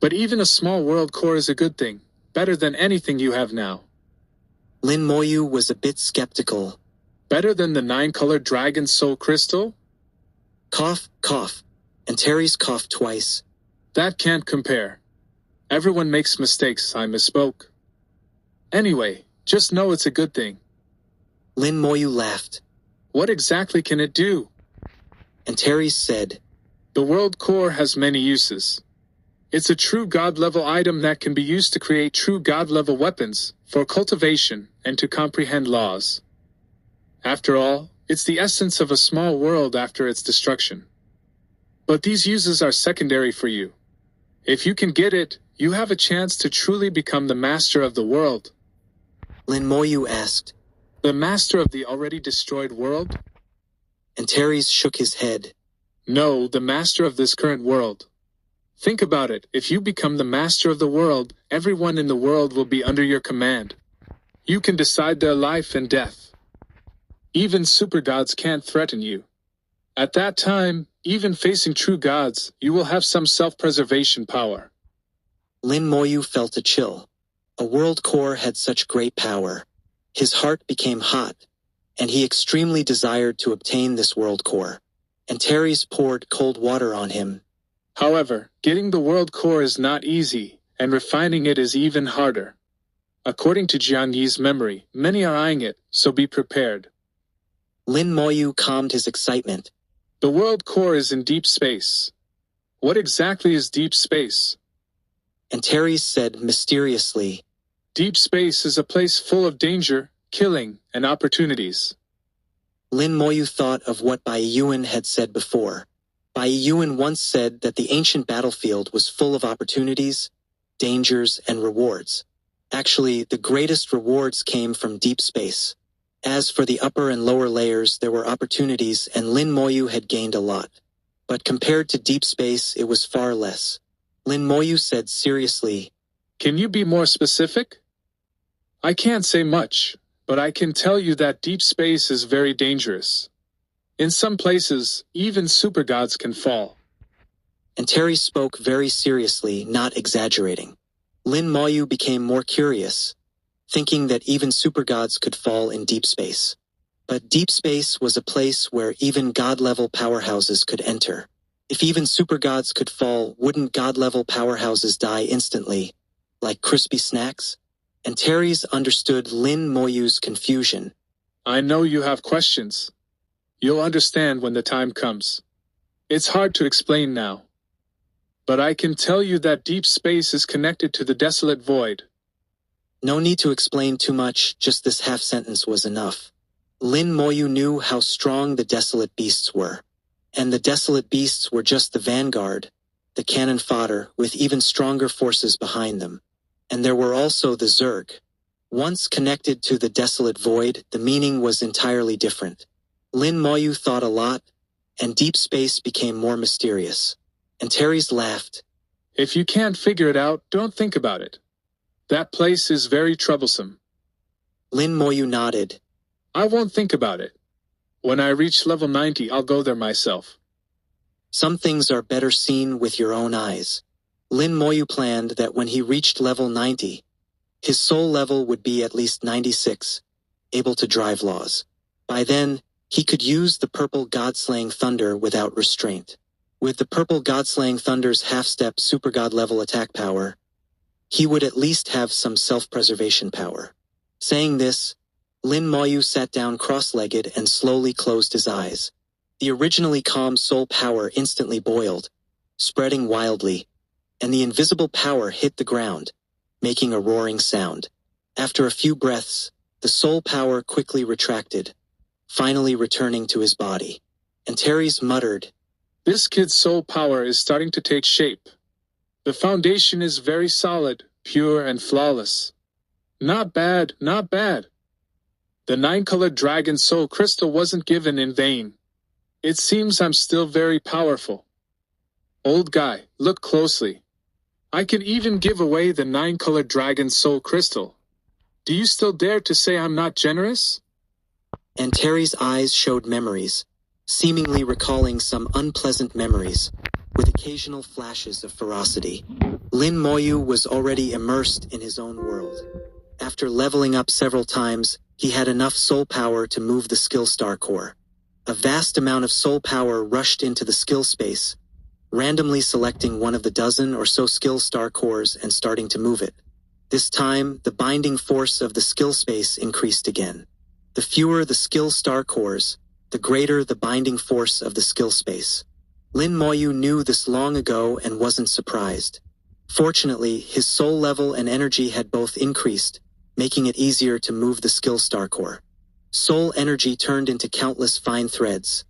But even a small world core is a good thing, better than anything you have now. Lin Moyu was a bit skeptical. Better than the 9-colored dragon soul crystal? Cough, cough. Antares coughed twice. That can't compare. Everyone makes mistakes, I misspoke. Anyway, just know it's a good thing. Lin Moyu laughed. What exactly can it do? Antares said. The world core has many uses. It's a true god-level item that can be used to create true god-level weapons, for cultivation, and to comprehend laws. After all, it's the essence of a small world after its destruction. But these uses are secondary for you. If you can get it, you have a chance to truly become the master of the world. Lin Moyu asked. The master of the already destroyed world? Antares shook his head. No, the master of this current world. Think about it, if you become the master of the world, everyone in the world will be under your command. You can decide their life and death. Even super gods can't threaten you. At that time, even facing true gods, you will have some self-preservation power. Lin Moyu felt a chill. A world core had such great power. His heart became hot, and he extremely desired to obtain this world core. Antares poured cold water on him. However, getting the world core is not easy, and refining it is even harder. According to Jiang Yi's memory, many are eyeing it, so be prepared. Lin Moyu calmed his excitement. The world core is in deep space. What exactly is deep space? Antares said mysteriously. Deep space is a place full of danger, killing, and opportunities. Lin Moyu thought of what Bai Yuan had said before. Bai Yuan once said that the ancient battlefield was full of opportunities, dangers, and rewards. Actually, the greatest rewards came from deep space. As for the upper and lower layers, there were opportunities, and Lin Moyu had gained a lot. But compared to deep space, it was far less. Lin Moyu said seriously, Can you be more specific? I can't say much, but I can tell you that deep space is very dangerous. In some places, even super gods can fall. Antares spoke very seriously, not exaggerating. Lin Moyu became more curious, thinking that even super gods could fall in deep space. But deep space was a place where even god-level powerhouses could enter. If even super gods could fall, wouldn't god-level powerhouses die instantly, like crispy snacks? And Terry's understood Lin Moyu's confusion. I know you have questions. You'll understand when the time comes. It's hard to explain now. But I can tell you that deep space is connected to the desolate void. No need to explain too much, just this half-sentence was enough. Lin Moyu knew how strong the desolate beasts were. And the desolate beasts were just the vanguard, the cannon fodder, with even stronger forces behind them. And there were also the Zerg. Once connected to the desolate void, the meaning was entirely different. Lin Moyu thought a lot, and deep space became more mysterious. And Terry's laughed. If you can't figure it out, don't think about it. That place is very troublesome. Lin Moyu nodded. I won't think about it. When I reach level 90, I'll go there myself. Some things are better seen with your own eyes. Lin Moyu planned that when he reached level 90, his soul level would be at least 96, able to drive laws. By then, he could use the purple god-slaying thunder without restraint. With the purple god-slaying thunder's half-step super god level attack power, he would at least have some self-preservation power. Saying this, Lin Moyu sat down cross-legged and slowly closed his eyes. The originally calm soul power instantly boiled, spreading wildly, and the invisible power hit the ground, making a roaring sound. After a few breaths, the soul power quickly retracted, finally returning to his body. And Terry's muttered, This kid's soul power is starting to take shape. The foundation is very solid, pure, and flawless. Not bad, not bad. The 9-colored dragon soul crystal wasn't given in vain. It seems I'm still very powerful. Old guy, look closely. I can even give away the 9-colored dragon soul crystal. Do you still dare to say I'm not generous? And Terry's eyes showed memories, seemingly recalling some unpleasant memories, with occasional flashes of ferocity. Lin Moyu was already immersed in his own world. After leveling up several times, he had enough soul power to move the skill star core. A vast amount of soul power rushed into the skill space, randomly selecting one of the dozen or so skill star cores and starting to move it. This time, the binding force of the skill space increased again. The fewer the skill star cores, the greater the binding force of the skill space. Lin Moyu knew this long ago and wasn't surprised. Fortunately, his soul level and energy had both increased, making it easier to move the skill star core. Soul energy turned into countless fine threads,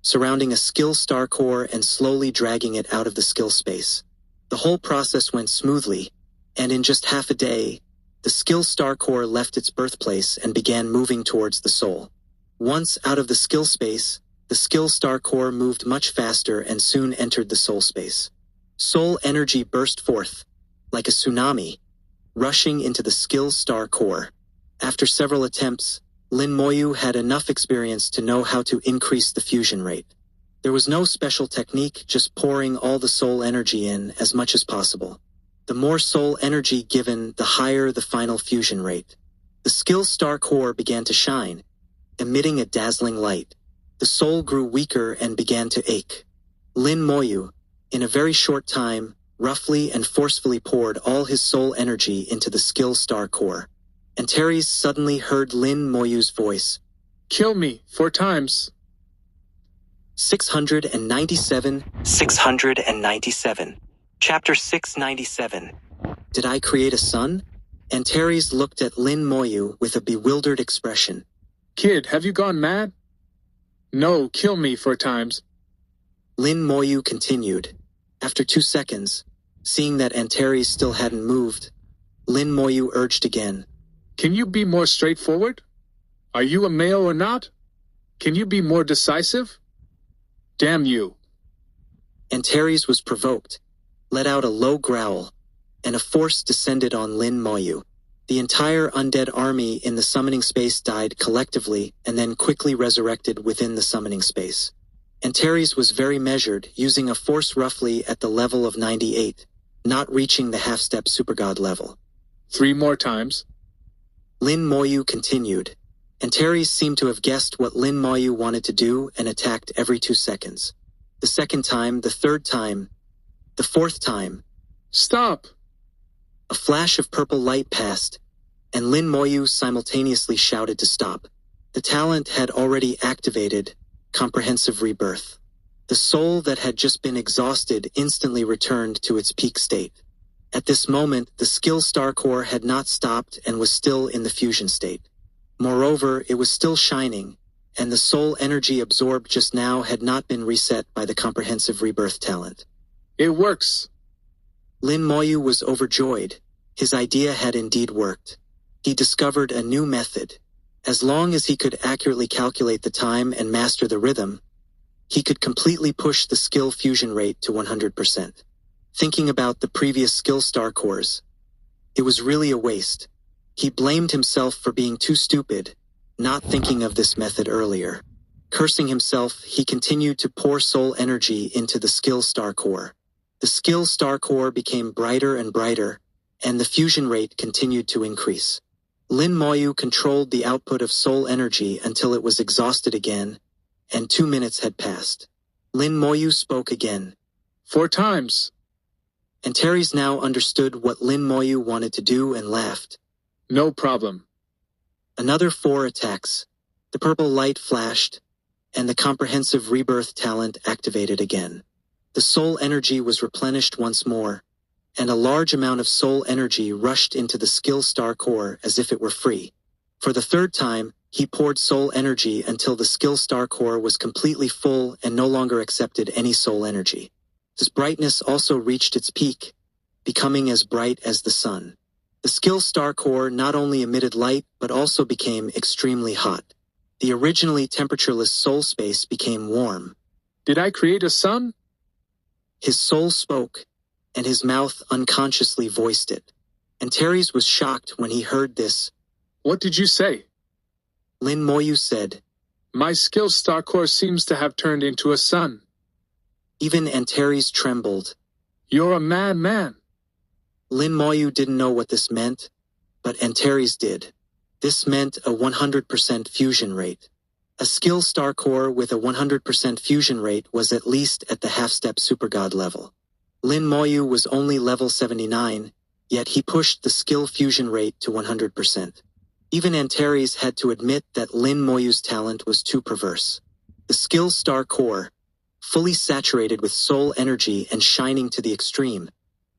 surrounding a skill star core and slowly dragging it out of the skill space. The whole process went smoothly, and in just half a day, the skill star core left its birthplace and began moving towards the soul. Once out of the skill space, the skill star core moved much faster and soon entered the soul space. Soul energy burst forth, like a tsunami, rushing into the skill star core. After several attempts, Lin Moyu had enough experience to know how to increase the fusion rate. There was no special technique, just pouring all the soul energy in as much as possible. The more soul energy given, the higher the final fusion rate. The skill star core began to shine, emitting a dazzling light. The soul grew weaker and began to ache. Lin Moyu, in a very short time, roughly and forcefully poured all his soul energy into the skill star core. And Terry suddenly heard Lin Moyu's voice. Kill me 4 times. 697. 697. Chapter 697. Did I create a son? And Terry's looked at Lin Moyu with a bewildered expression. Kid, have you gone mad? No, kill me 4 times. Lin Moyu continued. After 2 seconds, seeing that Antares still hadn't moved, Lin Moyu urged again. Can you be more straightforward? Are you a male or not? Can you be more decisive? Damn you. Antares was provoked, let out a low growl, and a force descended on Lin Moyu. The entire undead army in the summoning space died collectively and then quickly resurrected within the summoning space. Antares was very measured, using a force roughly at the level of 98, not reaching the half-step supergod level. 3 more times. Lin Moyu continued. Antares seemed to have guessed what Lin Moyu wanted to do and attacked every 2 seconds. The second time, the third time, the fourth time. Stop! A flash of purple light passed, and Lin Moyu simultaneously shouted to stop. The talent had already activated comprehensive rebirth. The soul that had just been exhausted instantly returned to its peak state. At this moment, the skill star core had not stopped and was still in the fusion state. Moreover, it was still shining, and the soul energy absorbed just now had not been reset by the comprehensive rebirth talent. It works! Lin Moyu was overjoyed. His idea had indeed worked. He discovered a new method. As long as he could accurately calculate the time and master the rhythm, he could completely push the skill fusion rate to 100%. Thinking about the previous skill star cores, it was really a waste. He blamed himself for being too stupid, not thinking of this method earlier. Cursing himself, he continued to pour soul energy into the skill star core. The skill star core became brighter and brighter, and the fusion rate continued to increase. Lin Moyu controlled the output of soul energy until it was exhausted again, and 2 minutes had passed. Lin Moyu spoke again. 4 times. Antares now understood what Lin Moyu wanted to do and laughed. No problem. Another 4 attacks. The purple light flashed, and the comprehensive rebirth talent activated again. The soul energy was replenished once more, and a large amount of soul energy rushed into the skill star core as if it were free. For the third time, he poured soul energy until the skill star core was completely full and no longer accepted any soul energy. His brightness also reached its peak, becoming as bright as the sun. The skill star core not only emitted light but also became extremely hot. The originally temperatureless soul space became warm. Did I create a sun? His soul spoke, and his mouth unconsciously voiced it. Antares was shocked when he heard this. What did you say? Lin Moyu said, My skill star core seems to have turned into a sun. Even Antares trembled. You're a madman. Lin Moyu didn't know what this meant, but Antares did. This meant a 100% fusion rate. A skill star core with a 100% fusion rate was at least at the half-step supergod level. Lin Moyu was only level 79, yet he pushed the skill fusion rate to 100%. Even Antares had to admit that Lin Moyu's talent was too perverse. The skill star core, fully saturated with soul energy and shining to the extreme,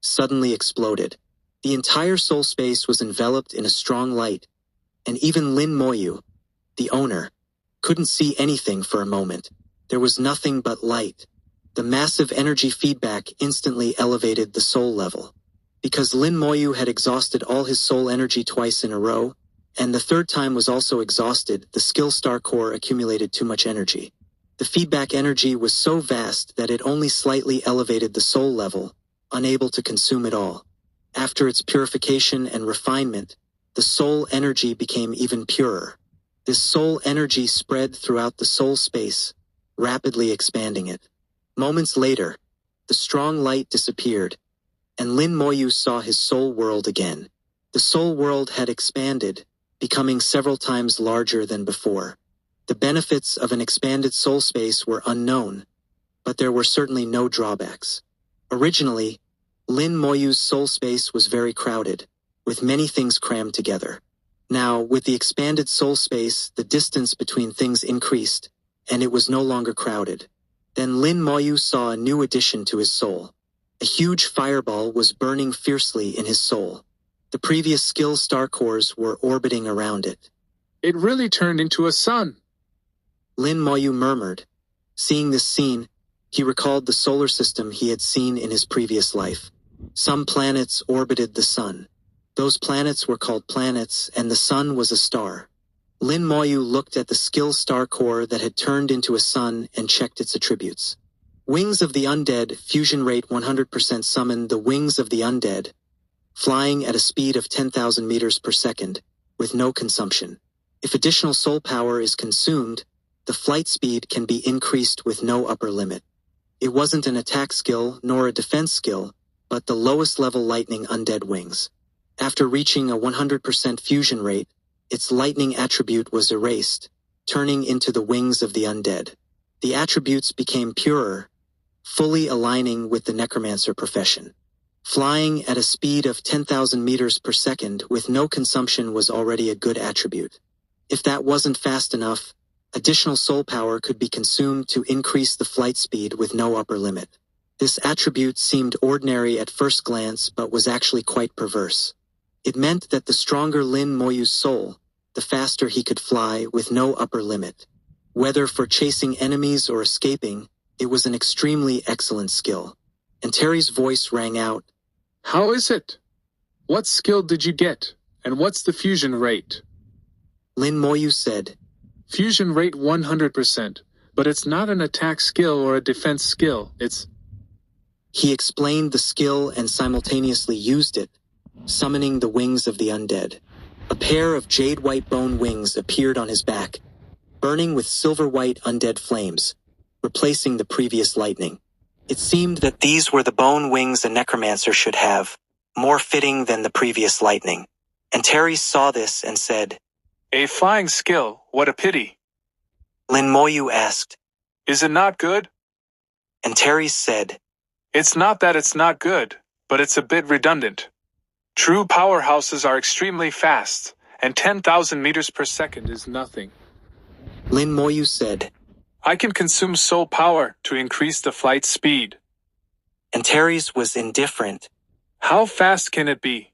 suddenly exploded. The entire soul space was enveloped in a strong light, and even Lin Moyu, the owner, couldn't see anything for a moment. There was nothing but light. The massive energy feedback instantly elevated the soul level. Because Lin Moyu had exhausted all his soul energy twice in a row, and the third time was also exhausted, the skill star core accumulated too much energy. The feedback energy was so vast that it only slightly elevated the soul level, unable to consume it all. After its purification and refinement, the soul energy became even purer. This soul energy spread throughout the soul space, rapidly expanding it. Moments later, the strong light disappeared, and Lin Moyu saw his soul world again. The soul world had expanded, becoming several times larger than before. The benefits of an expanded soul space were unknown, but there were certainly no drawbacks. Originally, Lin Moyu's soul space was very crowded, with many things crammed together. Now, with the expanded soul space, the distance between things increased, and it was no longer crowded. Then Lin Moyu saw a new addition to his soul. A huge fireball was burning fiercely in his soul. The previous skill star cores were orbiting around it. It really turned into a sun. Lin Moyu murmured. Seeing this scene, he recalled the solar system he had seen in his previous life. Some planets orbited the sun. Those planets were called planets, and the sun was a star. Lin Moyu looked at the skill star core that had turned into a sun and checked its attributes. Wings of the Undead, fusion rate 100%. Summon the Wings of the Undead, flying at a speed of 10,000 meters per second, with no consumption. If additional soul power is consumed, the flight speed can be increased with no upper limit. It wasn't an attack skill nor a defense skill, but the lowest level lightning undead wings. After reaching a 100% fusion rate, its lightning attribute was erased, turning into the wings of the undead. The attributes became purer, fully aligning with the necromancer profession. Flying at a speed of 10,000 meters per second with no consumption was already a good attribute. If that wasn't fast enough, additional soul power could be consumed to increase the flight speed with no upper limit. This attribute seemed ordinary at first glance but was actually quite perverse. It meant that the stronger Lin Moyu's soul, the faster he could fly with no upper limit. Whether for chasing enemies or escaping, it was an extremely excellent skill. And Terry's voice rang out, How is it? What skill did you get, and what's the fusion rate? Lin Moyu said, Fusion rate 100%, but it's not an attack skill or a defense skill, it's... He explained the skill and simultaneously used it, summoning the wings of the undead. A pair of jade-white bone wings appeared on his back, burning with silver-white undead flames, replacing the previous lightning. It seemed that these were the bone wings a necromancer should have, more fitting than the previous lightning. And Terry saw this and said, A flying skill, what a pity. Lin Moyu asked, Is it not good? and Terry said, It's not that it's not good, but it's a bit redundant. True powerhouses are extremely fast, and 10,000 meters per second is nothing. Lin Moyu said, I can consume soul power to increase the flight speed. and Terry's was indifferent. How fast can it be?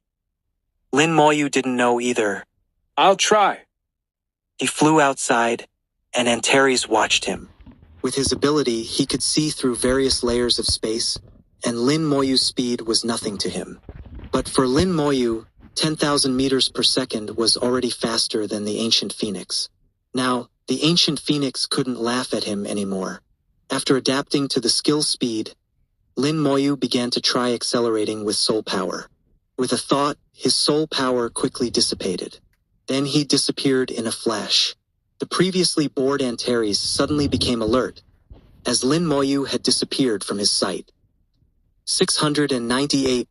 Lin Moyu didn't know either. I'll try. He flew outside, and Antares watched him. With his ability, he could see through various layers of space, and Lin Moyu's speed was nothing to him. But for Lin Moyu, 10,000 meters per second was already faster than the ancient phoenix. Now, the ancient phoenix couldn't laugh at him anymore. After adapting to the skill speed, Lin Moyu began to try accelerating with soul power. With a thought, his soul power quickly dissipated. Then he disappeared in a flash. The previously bored Antares suddenly became alert, as Lin Moyu had disappeared from his sight. 698.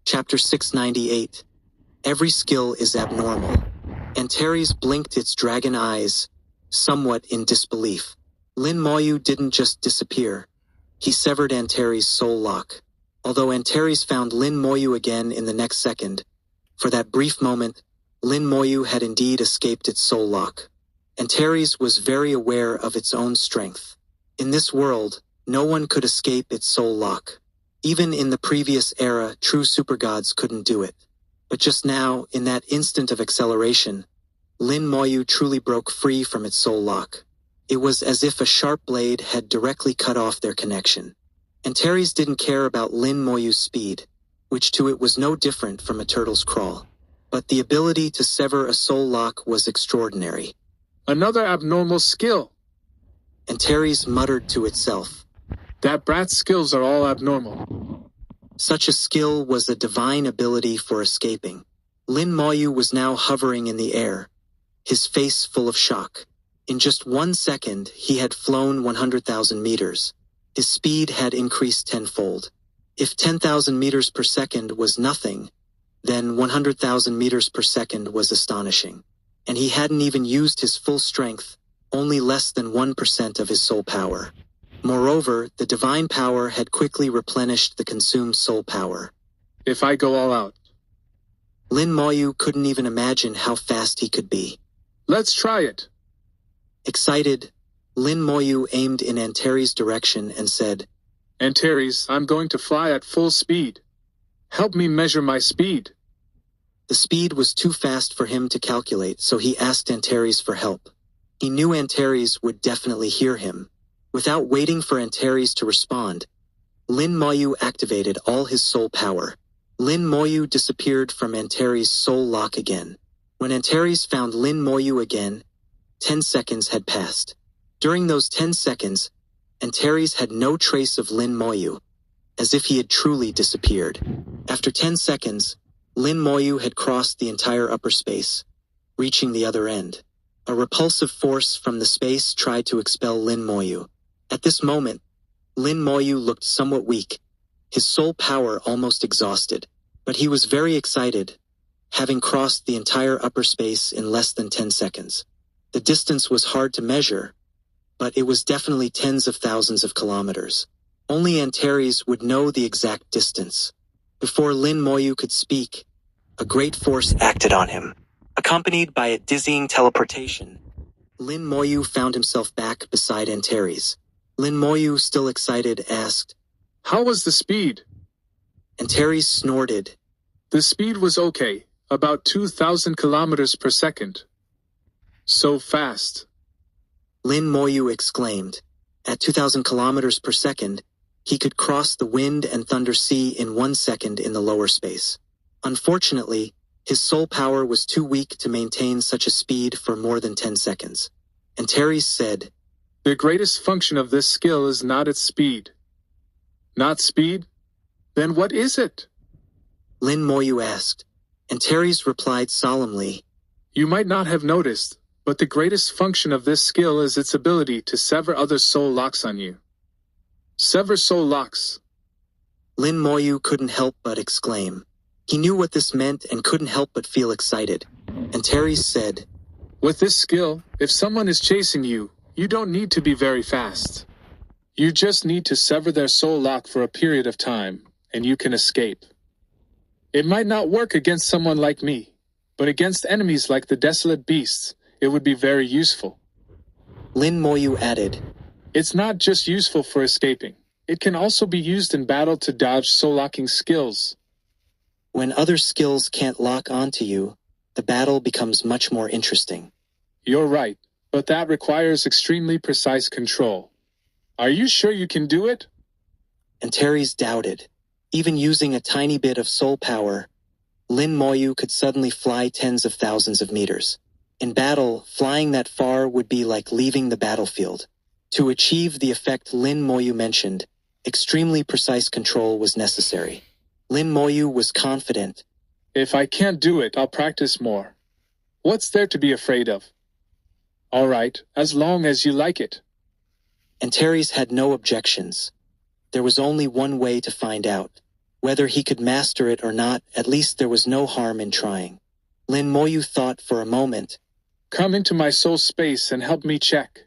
Chapter 698. Every skill is abnormal. Antares blinked its dragon eyes, somewhat in disbelief. Lin Moyu didn't just disappear. He severed Antares' soul lock. Although Antares found Lin Moyu again in the next second, for that brief moment, Lin Moyu had indeed escaped its soul lock. Antares was very aware of its own strength. In this world, no one could escape its soul lock. Even in the previous era, true supergods couldn't do it. But just now, in that instant of acceleration, Lin Moyu truly broke free from its soul lock. It was as if a sharp blade had directly cut off their connection. Antares didn't care about Lin Moyu's speed, which to it was no different from a turtle's crawl. But the ability to sever a soul lock was extraordinary. Another abnormal skill. Antares muttered to itself. That brat's skills are all abnormal. Such a skill was a divine ability for escaping. Lin Moyu was now hovering in the air, his face full of shock. In just 1 second, he had flown 100,000 meters. His speed had increased tenfold. If 10,000 meters per second was nothing, then 100,000 meters per second was astonishing. And he hadn't even used his full strength, only less than 1% of his soul power. Moreover, the divine power had quickly replenished the consumed soul power. If I go all out. Lin Moyu couldn't even imagine how fast he could be. Let's try it. Excited, Lin Moyu aimed in Antares' direction and said, Antares, I'm going to fly at full speed. Help me measure my speed. The speed was too fast for him to calculate, so he asked Antares for help. He knew Antares would definitely hear him. Without waiting for Antares to respond, Lin Moyu activated all his soul power. Lin Moyu disappeared from Antares' soul lock again. When Antares found Lin Moyu again, 10 seconds had passed. During those 10 seconds, Antares had no trace of Lin Moyu, as if he had truly disappeared. After 10 seconds, Lin Moyu had crossed the entire upper space, reaching the other end. A repulsive force from the space tried to expel Lin Moyu. At this moment, Lin Moyu looked somewhat weak, his soul power almost exhausted, but he was very excited, having crossed the entire upper space in less than 10 seconds. The distance was hard to measure, but it was definitely tens of thousands of kilometers. Only Antares would know the exact distance. Before Lin Moyu could speak, a great force acted on him. Accompanied by a dizzying teleportation, Lin Moyu found himself back beside Antares. Lin Moyu, still excited, asked, "How was the speed?" Antares snorted. "The speed was okay, about 2,000 kilometers per second. So fast." Lin Moyu exclaimed. At 2,000 kilometers per second, he could cross the wind and thunder sea in 1 second in the lower space. Unfortunately, his soul power was too weak to maintain such a speed for more than 10 seconds. Antares said, "The greatest function of this skill is not its speed." "Not speed? Then what is it?" Lin Moyu asked. Antares replied solemnly, "You might not have noticed, but the greatest function of this skill is its ability to sever other soul locks on you." "Sever soul locks." Lin Moyu couldn't help but exclaim. He knew what this meant and couldn't help but feel excited. Antares said, "With this skill, if someone is chasing you, you don't need to be very fast. You just need to sever their soul lock for a period of time, and you can escape. It might not work against someone like me, but against enemies like the desolate beasts, it would be very useful." Lin Moyu added, "It's not just useful for escaping. It can also be used in battle to dodge soul-locking skills." When other skills can't lock onto you, the battle becomes much more interesting. "You're right, but that requires extremely precise control. Are you sure you can do it?" Antares doubted. Even using a tiny bit of soul power, Lin Moyu could suddenly fly tens of thousands of meters. In battle, flying that far would be like leaving the battlefield. To achieve the effect Lin Moyu mentioned, extremely precise control was necessary. Lin Moyu was confident. "If I can't do it, I'll practice more. What's there to be afraid of?" "All right, as long as you like it." Antares had no objections. There was only one way to find out. Whether he could master it or not, at least there was no harm in trying. Lin Moyu thought for a moment. "Come into my soul space and help me check.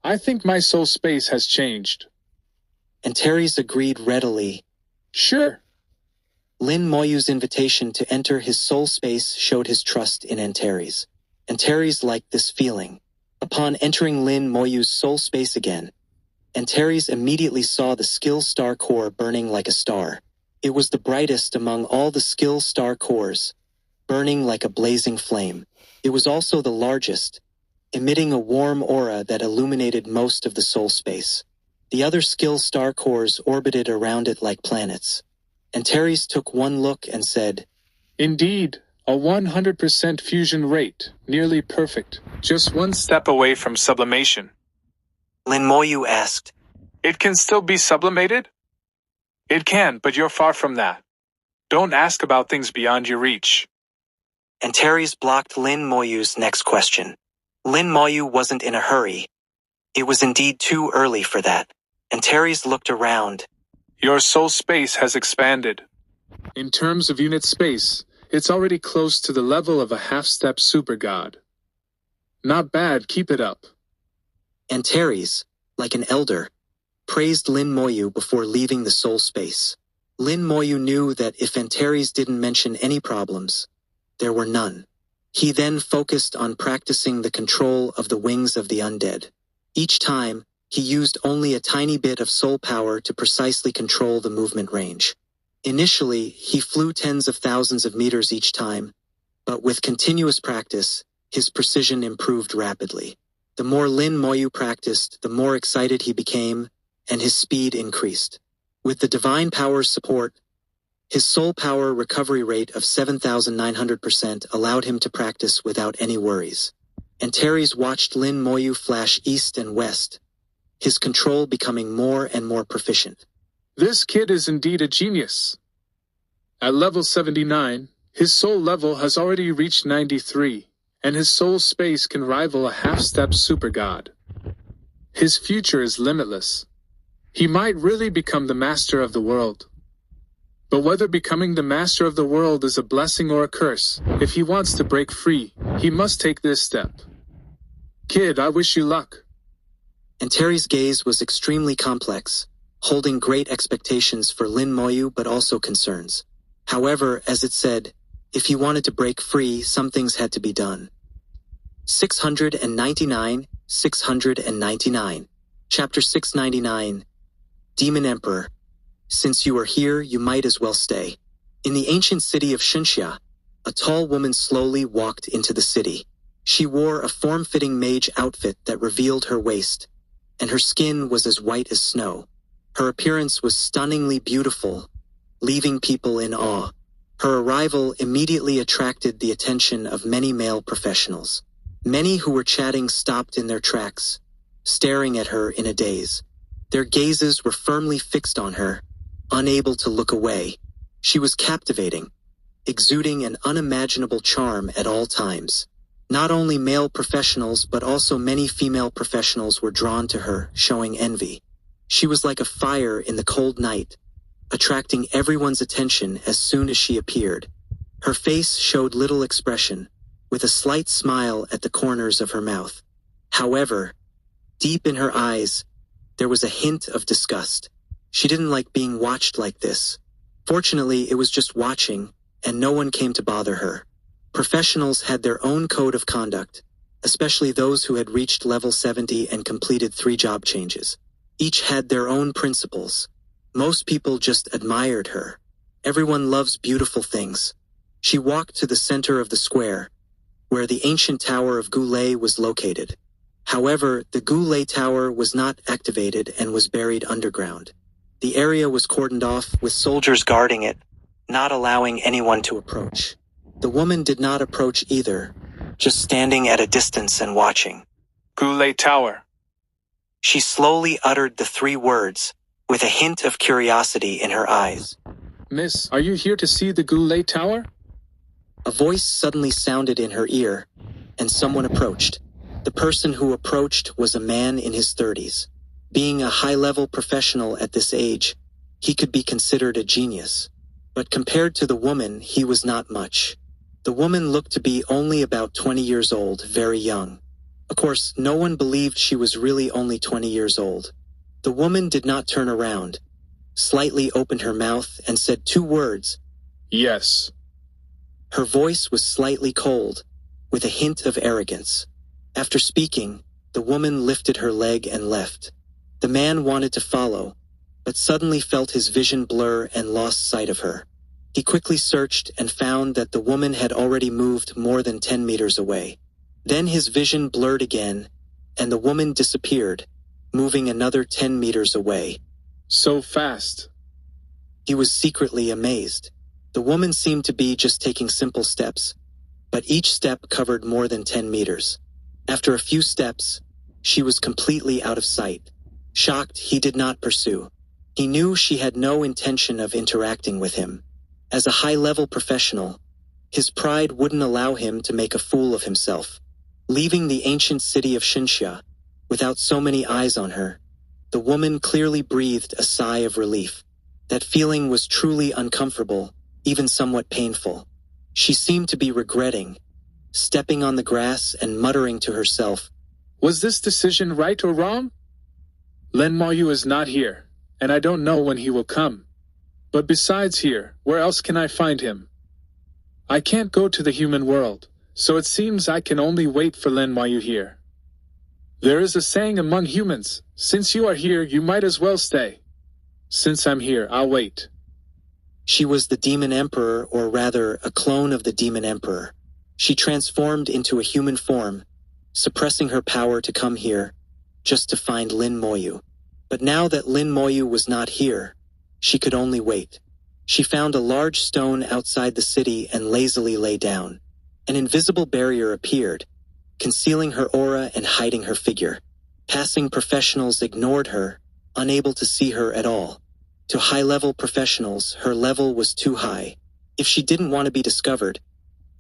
I think my soul space has changed." Antares agreed readily. "Sure." Lin Moyu's invitation to enter his soul space showed his trust in Antares. Antares liked this feeling. Upon entering Lin Moyu's soul space again, Antares immediately saw the skill star core burning like a star. It was the brightest among all the skill star cores, burning like a blazing flame. It was also the largest, emitting a warm aura that illuminated most of the soul space. The other skill star cores orbited around it like planets. Antares took one look and said, "Indeed, a 100% fusion rate, nearly perfect, just one step away from sublimation." Lin Moyu asked, "It can still be sublimated?" "It can, but you're far from that. Don't ask about things beyond your reach." Antares blocked Lin Moyu's next question. Lin Moyu wasn't in a hurry. It was indeed too early for that. Antares looked around. "Your soul space has expanded. In terms of unit space, it's already close to the level of a half-step super god. Not bad, keep it up." Antares, like an elder, praised Lin Moyu before leaving the soul space. Lin Moyu knew that if Antares didn't mention any problems, there were none. He then focused on practicing the control of the wings of the undead. Each time, he used only a tiny bit of soul power to precisely control the movement range. Initially, he flew tens of thousands of meters each time, but with continuous practice, his precision improved rapidly. The more Lin Moyu practiced, the more excited he became, and his speed increased. With the divine power's support, his soul power recovery rate of 7,900% allowed him to practice without any worries. Antares watched Lin Moyu flash east and west, his control becoming more and more proficient. "This kid is indeed a genius. At level 79, his soul level has already reached 93, and his soul space can rival a half-step super god. His future is limitless. He might really become the master of the world. But whether becoming the master of the world is a blessing or a curse, if he wants to break free, he must take this step. Kid, I wish you luck." and Terry's gaze was extremely complex, holding great expectations for Lin Moyu but also concerns. However, as it said, if he wanted to break free, some things had to be done. 699. Chapter 699. Demon Emperor. Since you are here, you might as well stay. In the ancient city of Xinxia, a tall woman slowly walked into the city. She wore a form-fitting mage outfit that revealed her waist, and her skin was as white as snow. Her appearance was stunningly beautiful, leaving people in awe. Her arrival immediately attracted the attention of many male professionals. Many who were chatting stopped in their tracks, staring at her in a daze. Their gazes were firmly fixed on her, unable to look away. She was captivating, exuding an unimaginable charm at all times. Not only male professionals but also many female professionals were drawn to her, showing envy. She was like a fire in the cold night, attracting everyone's attention as soon as she appeared. Her face showed little expression, with a slight smile at the corners of her mouth. However, deep in her eyes, there was a hint of disgust. She didn't like being watched like this. Fortunately, it was just watching, and no one came to bother her. Professionals had their own code of conduct, especially those who had reached level 70 and completed 3 job changes. Each had their own principles. Most people just admired her. Everyone loves beautiful things. She walked to the center of the square, where the ancient tower of Goulet was located. However, the Goulet tower was not activated and was buried underground. The area was cordoned off with soldiers guarding it, not allowing anyone to approach. The woman did not approach either, just standing at a distance and watching. Goulet Tower. She slowly uttered the 3 words, with a hint of curiosity in her eyes. Miss, are you here to see the Goulet Tower? A voice suddenly sounded in her ear, and someone approached. The person who approached was a man in his 30s. Being a high-level professional at this age, he could be considered a genius. But compared to the woman, he was not much. The woman looked to be only about 20 years old, very young. Of course, no one believed she was really only 20 years old. The woman did not turn around, slightly opened her mouth and said 2 words. Yes. Her voice was slightly cold, with a hint of arrogance. After speaking, the woman lifted her leg and left. The man wanted to follow, but suddenly felt his vision blur and lost sight of her. He quickly searched and found that the woman had already moved more than 10 meters away. Then his vision blurred again, and the woman disappeared, moving another 10 meters away. So fast. He was secretly amazed. The woman seemed to be just taking simple steps, but each step covered more than 10 meters. After a few steps, she was completely out of sight. Shocked, he did not pursue. He knew she had no intention of interacting with him. As a high-level professional, his pride wouldn't allow him to make a fool of himself. Leaving the ancient city of Xinxia, without so many eyes on her, the woman clearly breathed a sigh of relief. That feeling was truly uncomfortable, even somewhat painful. She seemed to be regretting, stepping on the grass and muttering to herself, Was this decision right or wrong? Lin Moyu is not here, and I don't know when he will come. But besides here, where else can I find him? I can't go to the human world, so it seems I can only wait for Lin Moyu here. There is a saying among humans, since you are here, you might as well stay. Since I'm here, I'll wait. She was the Demon Emperor, or rather, a clone of the Demon Emperor. She transformed into a human form, suppressing her power to come here, just to find Lin Moyu. But now that Lin Moyu was not here, she could only wait. She found a large stone outside the city and lazily lay down. An invisible barrier appeared, concealing her aura and hiding her figure. Passing professionals ignored her, unable to see her at all. To high-level professionals, her level was too high. If she didn't want to be discovered,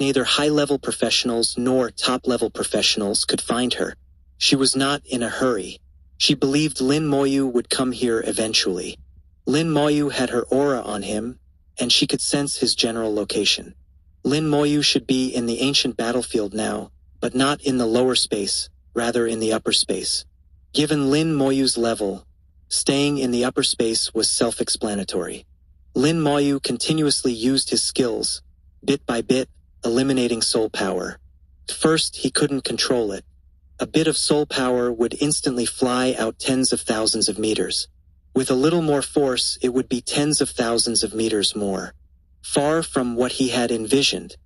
neither high-level professionals nor top-level professionals could find her. She was not in a hurry. She believed Lin Moyu would come here eventually. Lin Moyu had her aura on him, and she could sense his general location. Lin Moyu should be in the ancient battlefield now, but not in the lower space, rather in the upper space. Given Lin Moyu's level, staying in the upper space was self-explanatory. Lin Moyu continuously used his skills, bit by bit, eliminating soul power. First, he couldn't control it. A bit of soul power would instantly fly out tens of thousands of meters. With a little more force, it would be tens of thousands of meters more. Far from what he had envisioned,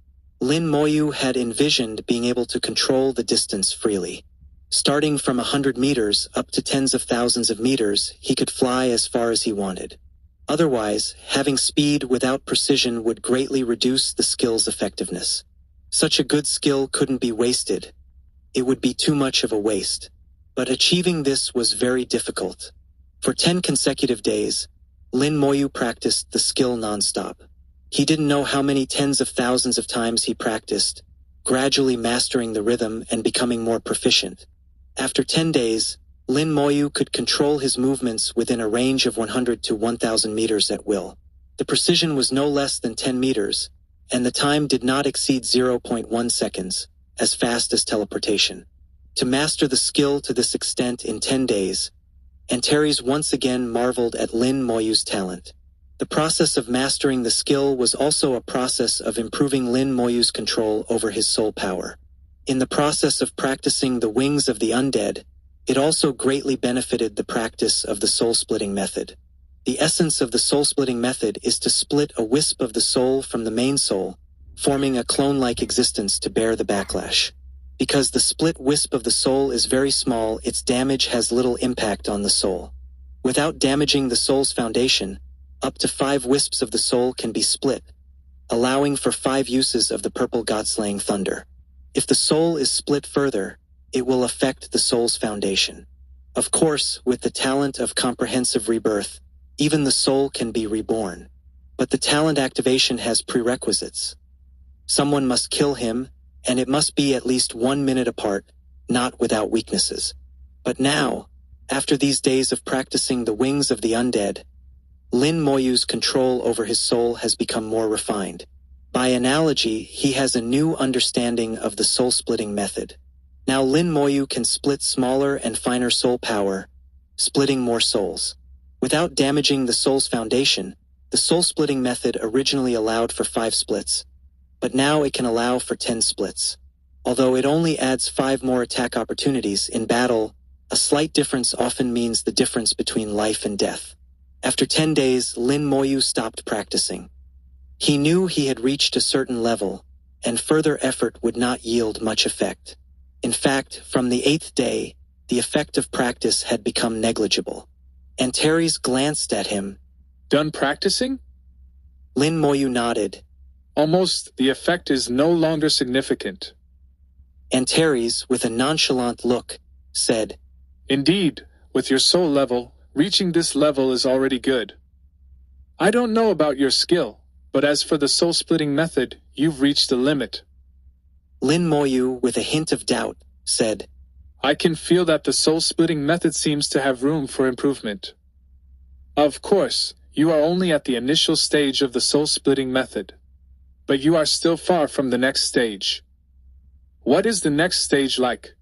Lin Moyu had envisioned being able to control the distance freely. Starting from 100 meters up to tens of thousands of meters, he could fly as far as he wanted. Otherwise, having speed without precision would greatly reduce the skill's effectiveness. Such a good skill couldn't be wasted. It would be too much of a waste. But achieving this was very difficult. For 10 consecutive days, Lin Moyu practiced the skill non-stop. He didn't know how many tens of thousands of times he practiced, gradually mastering the rhythm and becoming more proficient. After 10 days, Lin Moyu could control his movements within a range of 100 to 1,000 meters at will. The precision was no less than 10 meters, and the time did not exceed 0.1 seconds, as fast as teleportation. To master the skill to this extent in 10 days, Antares once again marveled at Lin Moyu's talent. The process of mastering the skill was also a process of improving Lin Moyu's control over his soul power. In the process of practicing the wings of the undead, it also greatly benefited the practice of the soul-splitting method. The essence of the soul-splitting method is to split a wisp of the soul from the main soul, forming a clone-like existence to bear the backlash. Because the split wisp of the soul is very small, its damage has little impact on the soul. Without damaging the soul's foundation, up to 5 wisps of the soul can be split, allowing for 5 uses of the purple god-slaying thunder. If the soul is split further, it will affect the soul's foundation. Of course, with the talent of comprehensive rebirth, even the soul can be reborn. But the talent activation has prerequisites. Someone must kill him, and it must be at least 1 minute apart, not without weaknesses. But now, after these days of practicing the wings of the undead, Lin Moyu's control over his soul has become more refined. By analogy, he has a new understanding of the soul-splitting method. Now Lin Moyu can split smaller and finer soul power, splitting more souls. Without damaging the soul's foundation, the soul-splitting method originally allowed for 5 splits, but now it can allow for 10 splits. Although it only adds 5 more attack opportunities in battle, a slight difference often means the difference between life and death. After 10 days, Lin Moyu stopped practicing. He knew he had reached a certain level, and further effort would not yield much effect. In fact, from the 8th day, the effect of practice had become negligible. Antares glanced at him. Done practicing? Lin Moyu nodded. Almost, the effect is no longer significant. Antares, with a nonchalant look, said, Indeed, with your soul level, reaching this level is already good. I don't know about your skill, but as for the soul-splitting method, you've reached the limit. Lin Moyu, with a hint of doubt, said, I can feel that the soul-splitting method seems to have room for improvement. Of course, you are only at the initial stage of the soul-splitting method, but you are still far from the next stage. What is the next stage like?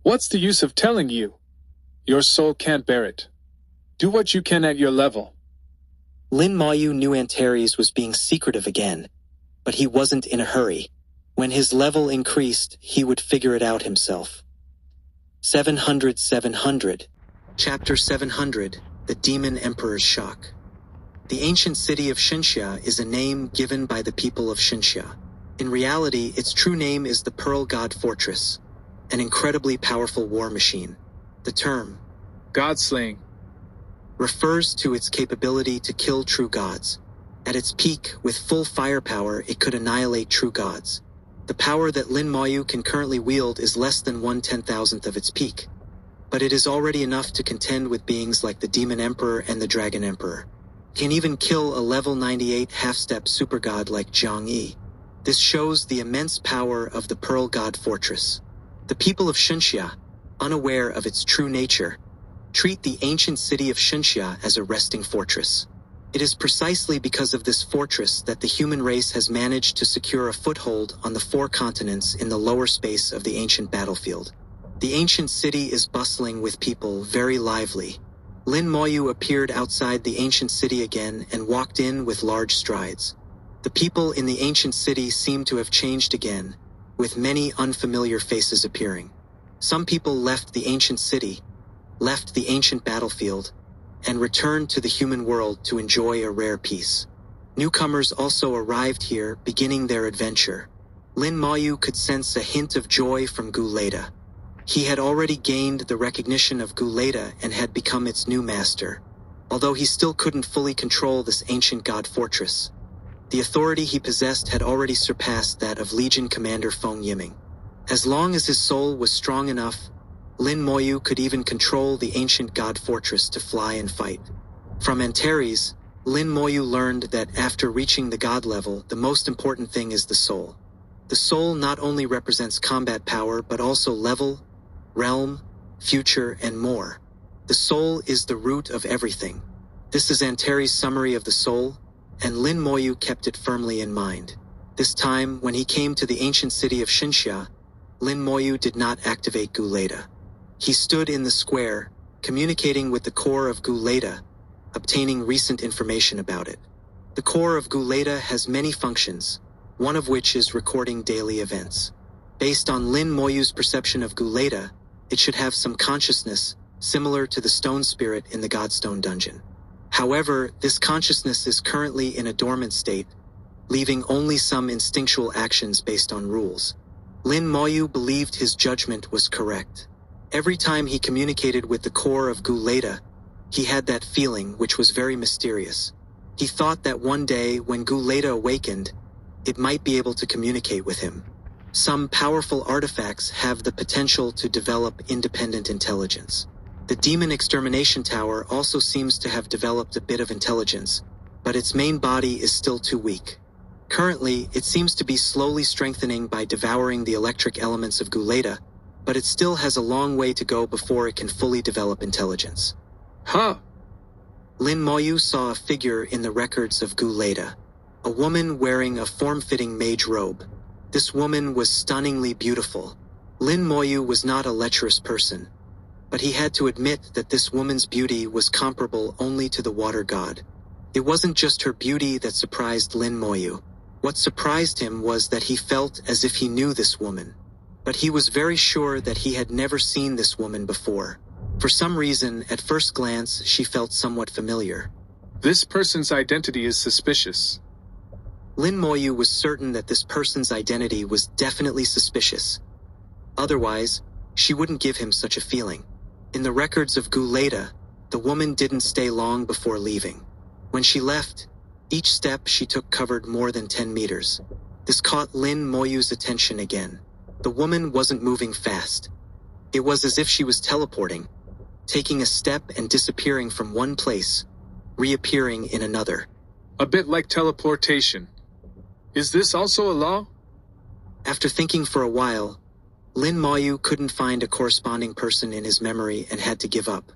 What's the use of telling you? Your soul can't bear it. Do what you can at your level. Lin Moyu knew Antares was being secretive again, but he wasn't in a hurry. When his level increased, he would figure it out himself. 700. Chapter 700, The Demon Emperor's Shock. The ancient city of Xinxia is a name given by the people of Xinxia. In reality, its true name is the Pearl God Fortress, an incredibly powerful war machine. The term, God-slaying, refers to its capability to kill true gods. At its peak, with full firepower, it could annihilate true gods. The power that Lin Moyu can currently wield is less than 1/10,000th of its peak, but it is already enough to contend with beings like the Demon Emperor and the Dragon Emperor. It can even kill a level 98 half-step super god like Zhang Yi. This shows the immense power of the Pearl God Fortress. The people of Xinxia, unaware of its true nature, treat the ancient city of Xinxia as a resting fortress. It is precisely because of this fortress that the human race has managed to secure a foothold on the 4 continents in the lower space of the ancient battlefield. The ancient city is bustling with people, very lively. Lin Moyu appeared outside the ancient city again and walked in with large strides. The people in the ancient city seemed to have changed again, with many unfamiliar faces appearing. Some people left the ancient city, left the ancient battlefield, and returned to the human world to enjoy a rare peace. Newcomers also arrived here, beginning their adventure. Lin Moyu could sense a hint of joy from Guleda. He had already gained the recognition of Guleda and had become its new master, although he still couldn't fully control this ancient god fortress. The authority he possessed had already surpassed that of Legion Commander Feng Yiming. As long as his soul was strong enough, Lin Moyu could even control the ancient god fortress to fly and fight. From Antares, Lin Moyu learned that after reaching the god level, the most important thing is the soul. The soul not only represents combat power, but also level, realm, future, and more. The soul is the root of everything. This is Antares' summary of the soul, and Lin Moyu kept it firmly in mind. This time, when he came to the ancient city of Xinxia, Lin Moyu did not activate Guleda. He stood in the square, communicating with the core of Guleda, obtaining recent information about it. The core of Guleda has many functions, one of which is recording daily events. Based on Lin Moyu's perception of Guleda, it should have some consciousness, similar to the stone spirit in the Godstone dungeon. However, this consciousness is currently in a dormant state, leaving only some instinctual actions based on rules. Lin Moyu believed his judgment was correct. Every time he communicated with the core of Guleda, he had that feeling which was very mysterious. He thought that one day, when Guleda awakened, it might be able to communicate with him. Some powerful artifacts have the potential to develop independent intelligence. The Demon Extermination Tower also seems to have developed a bit of intelligence, but its main body is still too weak. Currently, it seems to be slowly strengthening by devouring the electric elements of Guleda, but it still has a long way to go before it can fully develop intelligence. Huh? Lin Moyu saw a figure in the records of Guleda, a woman wearing a form-fitting mage robe. This woman was stunningly beautiful. Lin Moyu was not a lecherous person, but he had to admit that this woman's beauty was comparable only to the water god. It wasn't just her beauty that surprised Lin Moyu. What surprised him was that he felt as if he knew this woman, but he was very sure that he had never seen this woman before. For some reason, at first glance, she felt somewhat familiar. This person's identity is suspicious. Lin Moyu was certain that this person's identity was definitely suspicious. Otherwise, she wouldn't give him such a feeling. In the records of Guleda, the woman didn't stay long before leaving. When she left, each step she took covered more than 10 meters. This caught Lin Moyu's attention again. The woman wasn't moving fast. It was as if she was teleporting, taking a step and disappearing from one place, reappearing in another. A bit like teleportation. Is this also a law? After thinking for a while, Lin Moyu couldn't find a corresponding person in his memory and had to give up.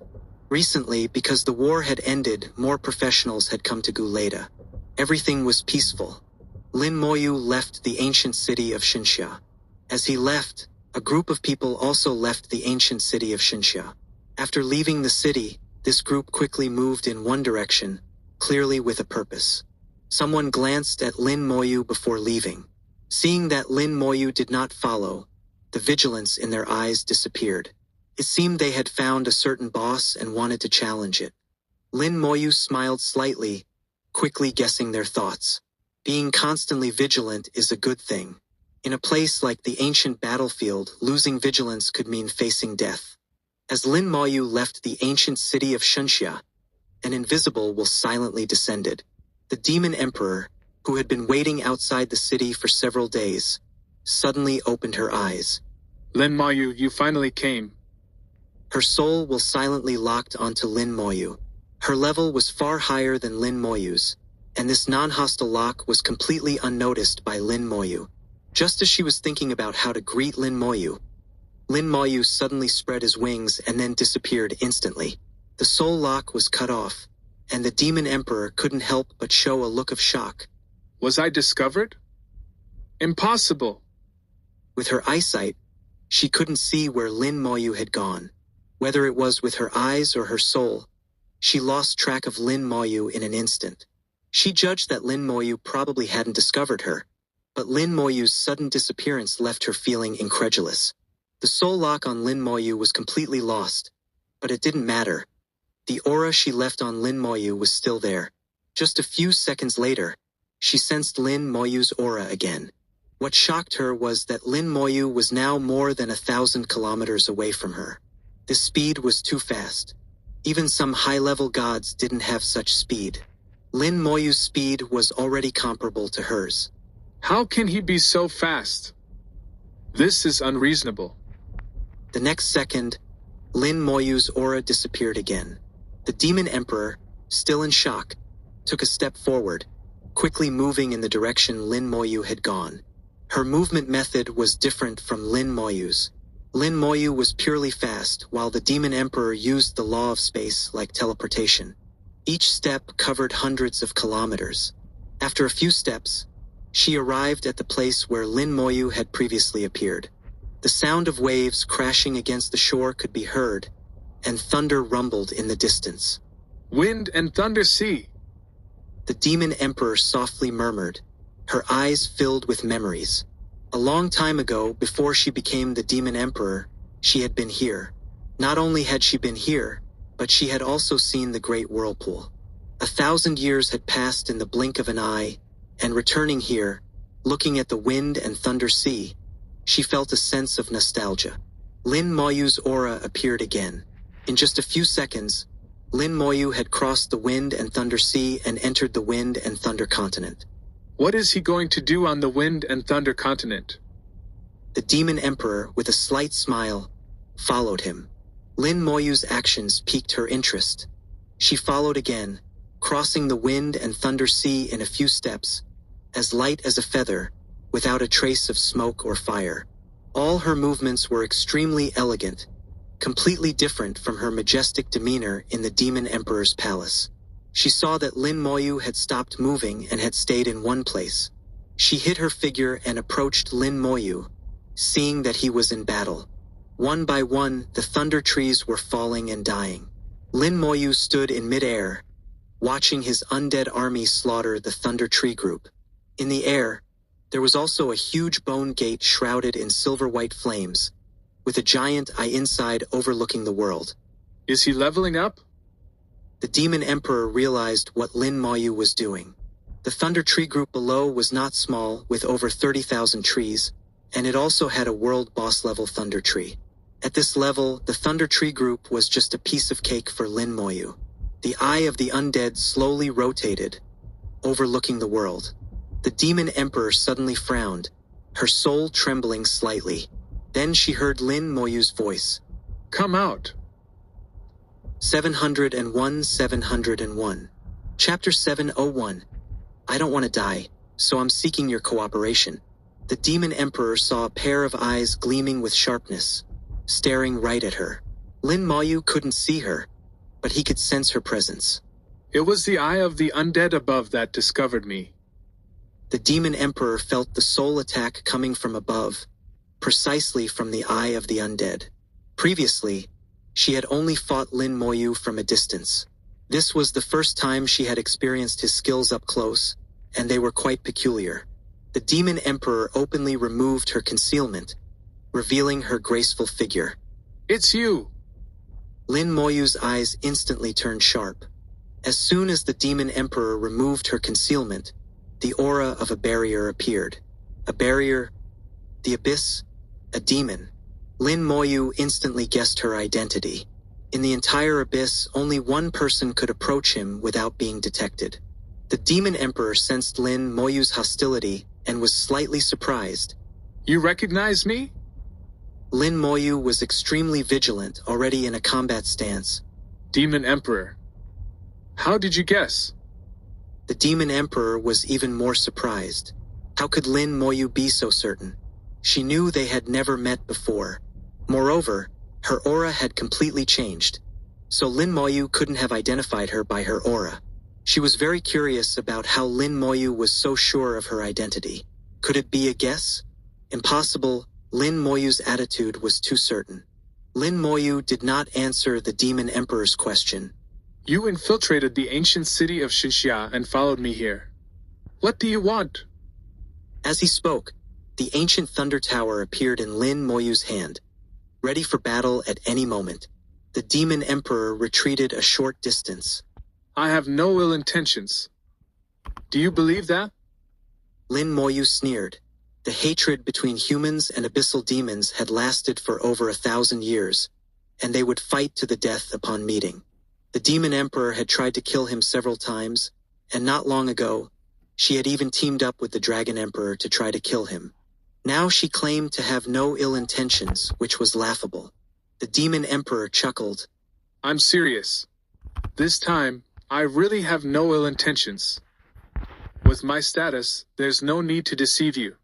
Recently, because the war had ended, more professionals had come to Guleda. Everything was peaceful. Lin Moyu left the ancient city of Xinxia. As he left, a group of people also left the ancient city of Xinxia. After leaving the city, this group quickly moved in one direction, clearly with a purpose. Someone glanced at Lin Moyu before leaving. Seeing that Lin Moyu did not follow, the vigilance in their eyes disappeared. It seemed they had found a certain boss and wanted to challenge it. Lin Moyu smiled slightly, quickly guessing their thoughts. Being constantly vigilant is a good thing. In a place like the ancient battlefield, losing vigilance could mean facing death. As Lin Moyu left the ancient city of Xinxia, an invisible will silently descended. The demon emperor, who had been waiting outside the city for several days, suddenly opened her eyes. Lin Moyu, you finally came. Her soul will silently locked onto Lin Moyu. Her level was far higher than Lin Moyu's, and this non-hostile lock was completely unnoticed by Lin Moyu. Just as she was thinking about how to greet Lin Moyu suddenly spread his wings and then disappeared instantly. The soul lock was cut off, and the demon emperor couldn't help but show a look of shock. Was I discovered? Impossible. With her eyesight, She couldn't see where Lin Moyu had gone. Whether it was with her eyes or her soul, she lost track of Lin Moyu in an instant. She judged that Lin Moyu probably hadn't discovered her, but Lin Moyu's sudden disappearance left her feeling incredulous. The soul lock on Lin Moyu was completely lost, but it didn't matter. The aura she left on Lin Moyu was still there. Just a few seconds later, she sensed Lin Moyu's aura again. What shocked her was that Lin Moyu was now more than 1,000 kilometers away from her. This speed was too fast. Even some high-level gods didn't have such speed. Lin Moyu's speed was already comparable to hers. How can he be so fast? This is unreasonable. The next second, Lin Moyu's aura disappeared again. The Demon Emperor, still in shock, took a step forward, quickly moving in the direction Lin Moyu had gone. Her movement method was different from Lin Moyu's. Lin Moyu was purely fast, while the Demon Emperor used the law of space like teleportation. Each step covered hundreds of kilometers. After a few steps, she arrived at the place where Lin Moyu had previously appeared. The sound of waves crashing against the shore could be heard, and thunder rumbled in the distance. Wind and thunder sea. The Demon Emperor softly murmured, her eyes filled with memories. A long time ago, before she became the Demon Emperor, she had been here. Not only had she been here, but she had also seen the Great Whirlpool. 1,000 years had passed in the blink of an eye, and returning here, looking at the wind and thunder sea, she felt a sense of nostalgia. Lin Moyu's aura appeared again. In just a few seconds, Lin Moyu had crossed the wind and thunder sea and entered the wind and thunder continent. What is he going to do on the wind and thunder continent? The Demon Emperor, with a slight smile, followed him. Lin Moyu's actions piqued her interest. She followed again, crossing the wind and thunder sea in a few steps, as light as a feather, without a trace of smoke or fire. All her movements were extremely elegant, completely different from her majestic demeanor in the Demon Emperor's palace. She saw that Lin Moyu had stopped moving and had stayed in one place. She hid her figure and approached Lin Moyu, seeing that he was in battle. One by one, the thunder trees were falling and dying. Lin Moyu stood in midair, watching his undead army slaughter the thunder tree group. In the air, there was also a huge bone gate shrouded in silver-white flames, with a giant eye inside overlooking the world. Is he leveling up? The Demon Emperor realized what Lin Moyu was doing. The thunder tree group below was not small, with over 30,000 trees, and it also had a world boss level thunder tree. At this level, the thunder tree group was just a piece of cake for Lin Moyu. The eye of the undead slowly rotated, overlooking the world. The Demon Emperor suddenly frowned, her soul trembling slightly. Then she heard Lin Moyu's voice. Come out. 701. Chapter 701. I don't want to die, so I'm seeking your cooperation. The Demon Emperor saw a pair of eyes gleaming with sharpness, staring right at her. Lin Moyu couldn't see her, but he could sense her presence. It was the eye of the undead above that discovered me. The Demon Emperor felt the soul attack coming from above, precisely from the eye of the undead. Previously, she had only fought Lin Moyu from a distance. This was the first time she had experienced his skills up close, and they were quite peculiar. The Demon Emperor openly removed her concealment, revealing her graceful figure. It's you! Lin Moyu's eyes instantly turned sharp. As soon as the Demon Emperor removed her concealment, the aura of a barrier appeared. A barrier, the abyss, a demon. Lin Moyu instantly guessed her identity. In the entire abyss, only one person could approach him without being detected. The Demon Emperor sensed Lin Moyu's hostility and was slightly surprised. You recognize me? Lin Moyu was extremely vigilant, already in a combat stance. Demon Emperor. How did you guess? The Demon Emperor was even more surprised. How could Lin Moyu be so certain? She knew they had never met before. Moreover, her aura had completely changed, so Lin Moyu couldn't have identified her by her aura. She was very curious about how Lin Moyu was so sure of her identity. Could it be a guess? Impossible. Lin Moyu's attitude was too certain. Lin Moyu did not answer the Demon Emperor's question. You infiltrated the ancient city of Xinxia and followed me here. What do you want? As he spoke, the ancient thunder tower appeared in Lin Moyu's hand, ready for battle at any moment. The Demon Emperor retreated a short distance. I have no ill intentions. Do you believe that? Lin Moyu sneered. The hatred between humans and abyssal demons had lasted for over 1,000 years, and they would fight to the death upon meeting. The Demon Emperor had tried to kill him several times, and not long ago, she had even teamed up with the Dragon Emperor to try to kill him. Now she claimed to have no ill intentions, which was laughable. The Demon Emperor chuckled. I'm serious. This time, I really have no ill intentions. With my status, there's no need to deceive you.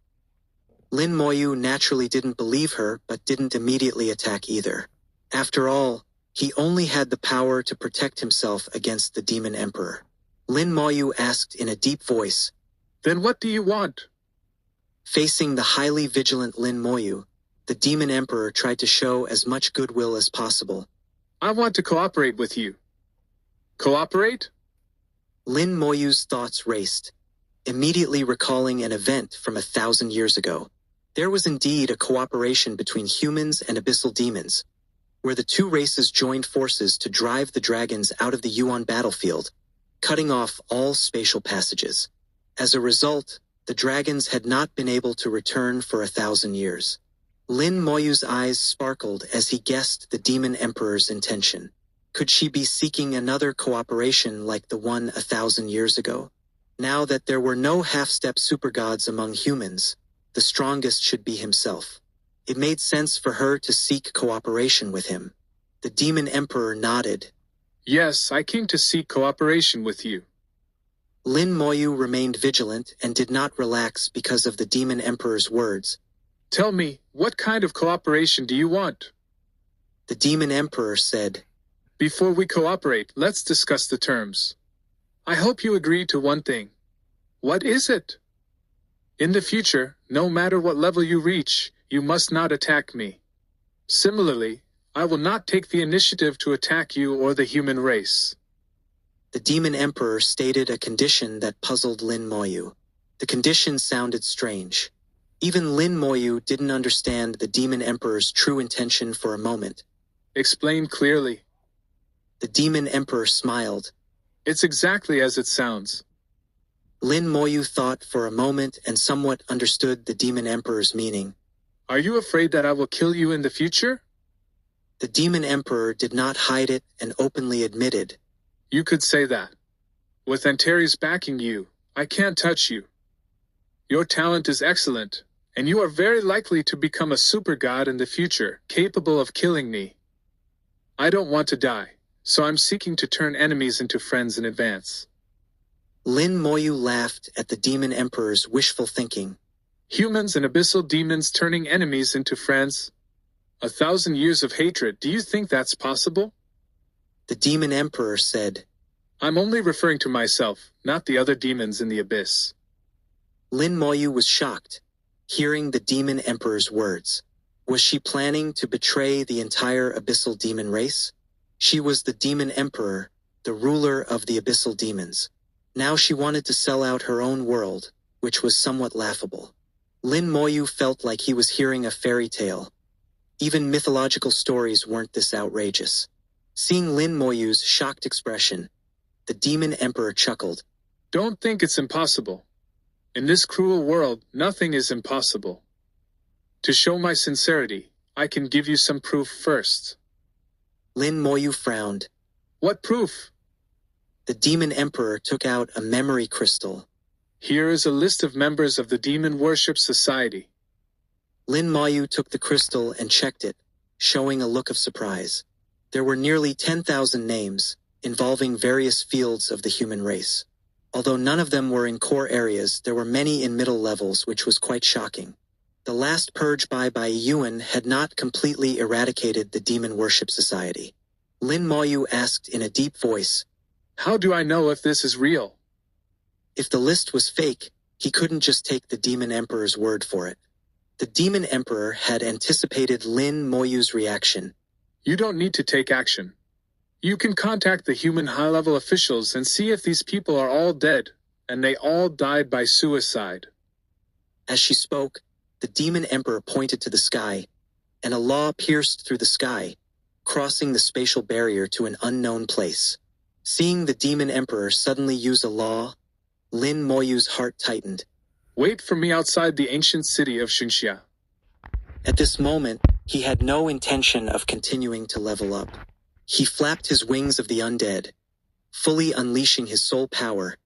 Lin Moyu naturally didn't believe her, but didn't immediately attack either. After all, he only had the power to protect himself against the Demon Emperor. Lin Moyu asked in a deep voice. Then what do you want? Facing the highly vigilant Lin Moyu, the Demon Emperor tried to show as much goodwill as possible. I want to cooperate with you. Cooperate? Lin Moyu's thoughts raced, immediately recalling an event from 1,000 years ago. There was indeed a cooperation between humans and abyssal demons, where the two races joined forces to drive the dragons out of the Yuan battlefield, cutting off all spatial passages. As a result, the dragons had not been able to return for 1,000 years. Lin Moyu's eyes sparkled as he guessed the Demon Emperor's intention. Could she be seeking another cooperation like the one 1,000 years ago? Now that there were no half-step supergods among humans, the strongest should be himself. It made sense for her to seek cooperation with him. The Demon Emperor nodded. Yes, I came to seek cooperation with you. Lin Moyu remained vigilant and did not relax because of the Demon Emperor's words. Tell me, what kind of cooperation do you want? The Demon Emperor said, Before we cooperate, let's discuss the terms. I hope you agree to one thing. What is it? In the future, no matter what level you reach, you must not attack me. Similarly, I will not take the initiative to attack you or the human race. The Demon Emperor stated a condition that puzzled Lin Moyu. The condition sounded strange. Even Lin Moyu didn't understand the Demon Emperor's true intention for a moment. Explain clearly. The Demon Emperor smiled. It's exactly as it sounds. Lin Moyu thought for a moment and somewhat understood the Demon Emperor's meaning. Are you afraid that I will kill you in the future? The Demon Emperor did not hide it and openly admitted. You could say that. With Antares backing you, I can't touch you. Your talent is excellent, and you are very likely to become a super god in the future, capable of killing me. I don't want to die, so I'm seeking to turn enemies into friends in advance. Lin Moyu laughed at the Demon Emperor's wishful thinking. Humans and abyssal demons turning enemies into friends? 1,000 years of hatred, do you think that's possible? The Demon Emperor said, I'm only referring to myself, not the other demons in the abyss. Lin Moyu was shocked, hearing the Demon Emperor's words. Was she planning to betray the entire abyssal demon race? She was the Demon Emperor, the ruler of the abyssal demons. Now she wanted to sell out her own world, which was somewhat laughable. Lin Moyu felt like he was hearing a fairy tale. Even mythological stories weren't this outrageous. Seeing Lin Moyu's shocked expression, the Demon Emperor chuckled. Don't think it's impossible. In this cruel world, nothing is impossible. To show my sincerity, I can give you some proof first. Lin Moyu frowned. What proof? The Demon Emperor took out a memory crystal. Here is a list of members of the Demon Worship Society. Lin Moyu took the crystal and checked it, showing a look of surprise. There were nearly 10,000 names, involving various fields of the human race. Although none of them were in core areas, there were many in middle levels, which was quite shocking. The last purge by Yuan had not completely eradicated the Demon Worship Society. Lin Moyu asked in a deep voice, How do I know if this is real? If the list was fake, he couldn't just take the Demon Emperor's word for it. The Demon Emperor had anticipated Lin Moyu's reaction. You don't need to take action. You can contact the human high-level officials and see if these people are all dead, and they all died by suicide. As she spoke, the Demon Emperor pointed to the sky, and a law pierced through the sky, crossing the spatial barrier to an unknown place. Seeing the Demon Emperor suddenly use a law, Lin Moyu's heart tightened. Wait for me outside the ancient city of Xinxia. At this moment, he had no intention of continuing to level up. He flapped his wings of the undead, fully unleashing his soul power,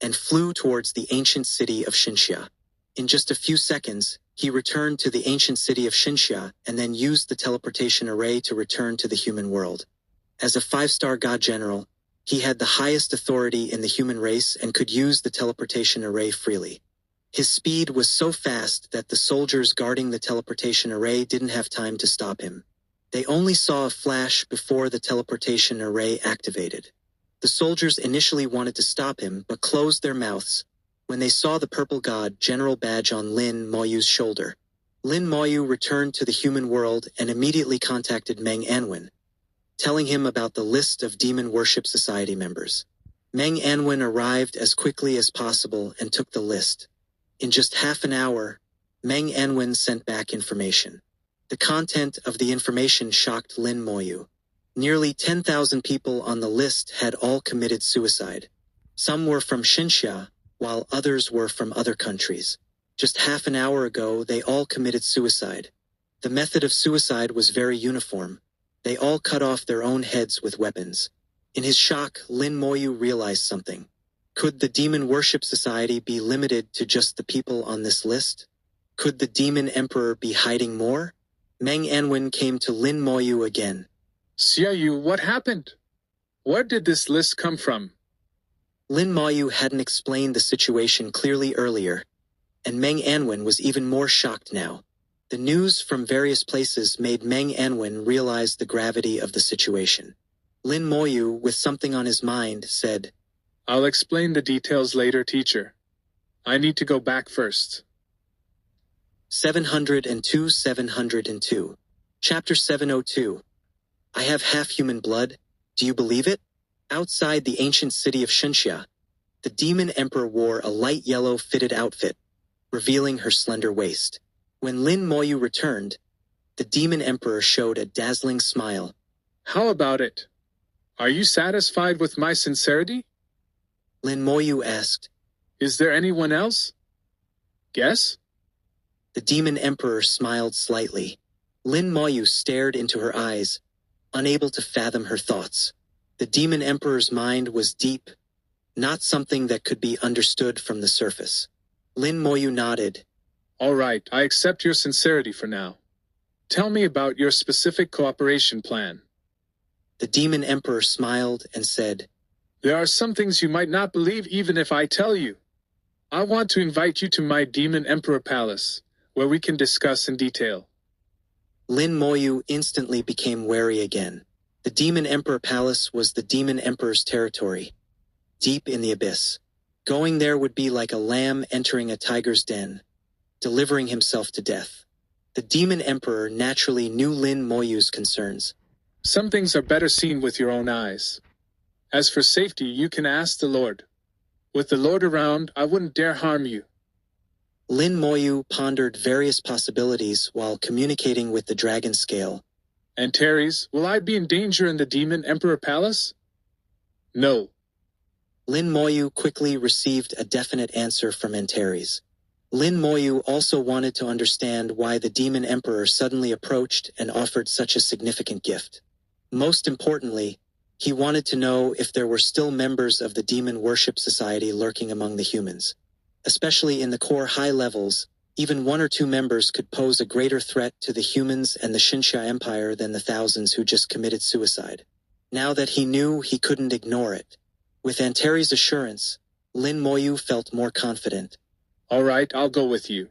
and flew towards the ancient city of Xinxia. In just a few seconds, he returned to the ancient city of Xinxia and then used the teleportation array to return to the human world. As a 5-star god general, he had the highest authority in the human race and could use the teleportation array freely. His speed was so fast that the soldiers guarding the teleportation array didn't have time to stop him. They only saw a flash before the teleportation array activated. The soldiers initially wanted to stop him but closed their mouths when they saw the purple god general badge on Lin Moyu's shoulder. Lin Moyu returned to the human world and immediately contacted Meng Anwen, telling him about the list of Demon Worship Society members. Meng Anwen arrived as quickly as possible and took the list. In just half an hour, Meng Anwen sent back information. The content of the information shocked Lin Moyu. Nearly 10,000 people on the list had all committed suicide. Some were from Xinxia, while others were from other countries. Just half an hour ago, they all committed suicide. The method of suicide was very uniform. They all cut off their own heads with weapons. In his shock, Lin Moyu realized something. Could the Demon Worship Society be limited to just the people on this list? Could the Demon Emperor be hiding more? Meng Anwen came to Lin Moyu again. Xiaoyu, what happened? Where did this list come from? Lin Moyu hadn't explained the situation clearly earlier, and Meng Anwen was even more shocked now. The news from various places made Meng Anwen realize the gravity of the situation. Lin Moyu, with something on his mind, said, I'll explain the details later, teacher. I need to go back first. 702. Chapter 702. I have half-human blood. Do you believe it? Outside the ancient city of Xinxia, the Demon Emperor wore a light yellow fitted outfit, revealing her slender waist. When Lin Moyu returned, the Demon Emperor showed a dazzling smile. How about it? Are you satisfied with my sincerity? Lin Moyu asked. Is there anyone else? Guess? The Demon Emperor smiled slightly. Lin Moyu stared into her eyes, unable to fathom her thoughts. The Demon Emperor's mind was deep, not something that could be understood from the surface. Lin Moyu nodded. All right, I accept your sincerity for now. Tell me about your specific cooperation plan. The Demon Emperor smiled and said, There are some things you might not believe even if I tell you. I want to invite you to my Demon Emperor Palace, where we can discuss in detail. Lin Moyu instantly became wary again. The Demon Emperor Palace was the Demon Emperor's territory, deep in the abyss. Going there would be like a lamb entering a tiger's den, delivering himself to death. The Demon Emperor naturally knew Lin Moyu's concerns. Some things are better seen with your own eyes. As for safety, you can ask the Lord. With the Lord around, I wouldn't dare harm you. Lin Moyu pondered various possibilities while communicating with the Dragon Scale. Antares, will I be in danger in the Demon Emperor Palace? No. Lin Moyu quickly received a definite answer from Antares. Lin Moyu also wanted to understand why the Demon Emperor suddenly approached and offered such a significant gift. Most importantly, he wanted to know if there were still members of the Demon Worship Society lurking among the humans. Especially in the core high levels, even 1 or 2 members could pose a greater threat to the humans and the Xinxia Empire than the thousands who just committed suicide. Now that he knew, he couldn't ignore it. With Antares' assurance, Lin Moyu felt more confident. All right, I'll go with you.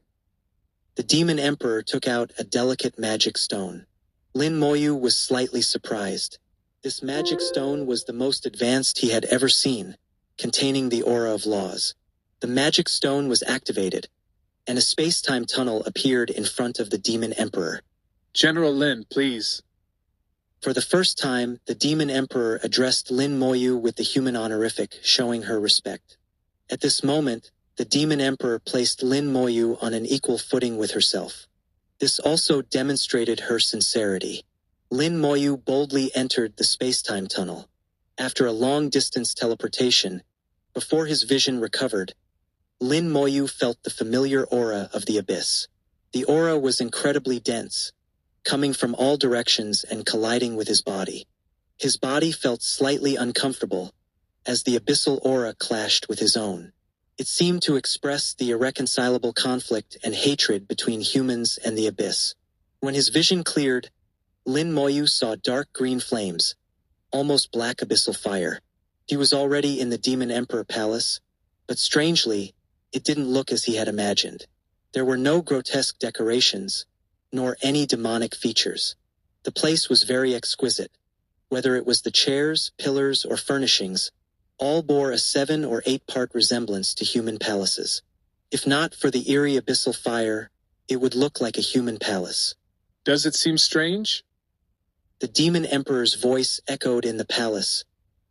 The Demon Emperor took out a delicate magic stone. Lin Moyu was slightly surprised. This magic stone was the most advanced he had ever seen, containing the aura of laws. The magic stone was activated, and a space-time tunnel appeared in front of the Demon Emperor. General Lin, please. For the first time, the Demon Emperor addressed Lin Moyu with the human honorific, showing her respect. At this moment, the Demon Emperor placed Lin Moyu on an equal footing with herself. This also demonstrated her sincerity. Lin Moyu boldly entered the space-time tunnel. After a long-distance teleportation, before his vision recovered, Lin Moyu felt the familiar aura of the abyss. The aura was incredibly dense, coming from all directions and colliding with his body. His body felt slightly uncomfortable, as the abyssal aura clashed with his own. It seemed to express the irreconcilable conflict and hatred between humans and the abyss. When his vision cleared, Lin Moyu saw dark green flames, almost black abyssal fire. He was already in the Demon Emperor Palace, but strangely, it didn't look as he had imagined. There were no grotesque decorations, nor any demonic features. The place was very exquisite. Whether it was the chairs, pillars, or furnishings, all bore a 7 or 8-part resemblance to human palaces. If not for the eerie abyssal fire, it would look like a human palace. Does it seem strange? The Demon Emperor's voice echoed in the palace,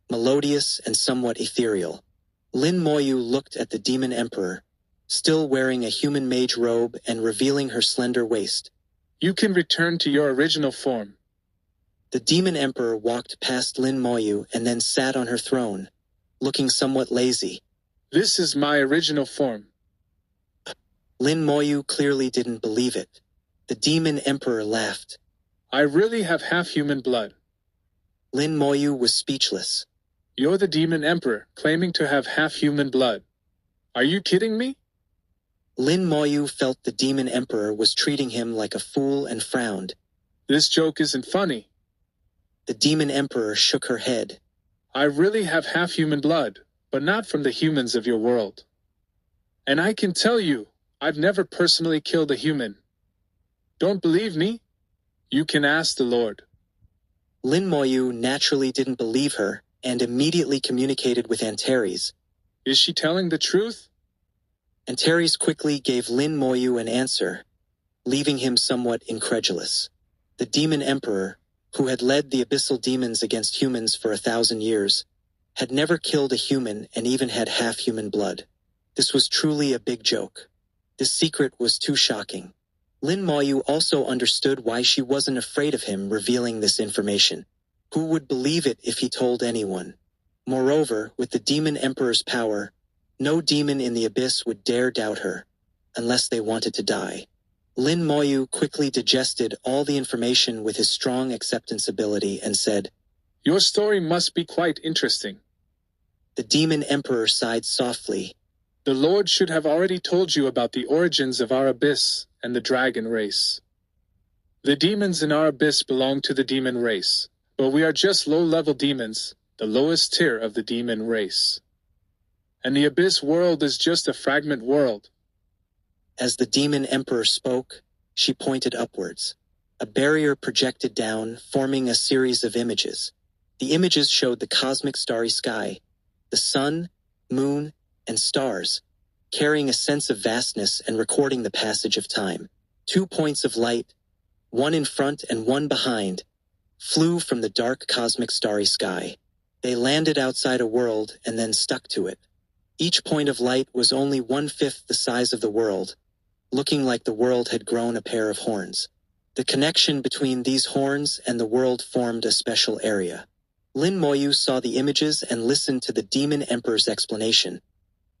melodious and somewhat ethereal. Lin Moyu looked at the Demon Emperor, still wearing a human mage robe and revealing her slender waist. You can return to your original form. The Demon Emperor walked past Lin Moyu and then sat on her throne, looking somewhat lazy. This is my original form. Lin Moyu clearly didn't believe it. The Demon Emperor laughed. I really have half human blood. Lin Moyu was speechless. You're the Demon Emperor, claiming to have half human blood. Are you kidding me? Lin Moyu felt the Demon Emperor was treating him like a fool and frowned. This joke isn't funny. The Demon Emperor shook her head. I really have half human blood, but not from the humans of your world. And I can tell you, I've never personally killed a human. Don't believe me? You can ask the Lord. Lin Moyu naturally didn't believe her and immediately communicated with Antares. Is she telling the truth? Antares quickly gave Lin Moyu an answer, leaving him somewhat incredulous. The Demon Emperor, who had led the abyssal demons against humans for 1,000 years, had never killed a human and even had half human blood. This was truly a big joke. This secret was too shocking. Lin Moyu also understood why she wasn't afraid of him revealing this information. Who would believe it if he told anyone? Moreover, with the Demon Emperor's power, no demon in the abyss would dare doubt her, unless they wanted to die. Lin Moyu quickly digested all the information with his strong acceptance ability and said, Your story must be quite interesting. The Demon Emperor sighed softly. The Lord should have already told you about the origins of our abyss and the dragon race. The demons in our abyss belong to the demon race, but we are just low-level demons, the lowest tier of the demon race. And the abyss world is just a fragment world. As the Demon Emperor spoke, she pointed upwards. A barrier projected down, forming a series of images. The images showed the cosmic starry sky, the sun, moon, and stars, carrying a sense of vastness and recording the passage of time. 2 points of light, one in front and one behind, flew from the dark cosmic starry sky. They landed outside a world and then stuck to it. Each point of light was only 1/5 the size of the world, looking like the world had grown a pair of horns. The connection between these horns and the world formed a special area. Lin Moyu saw the images and listened to the Demon Emperor's explanation,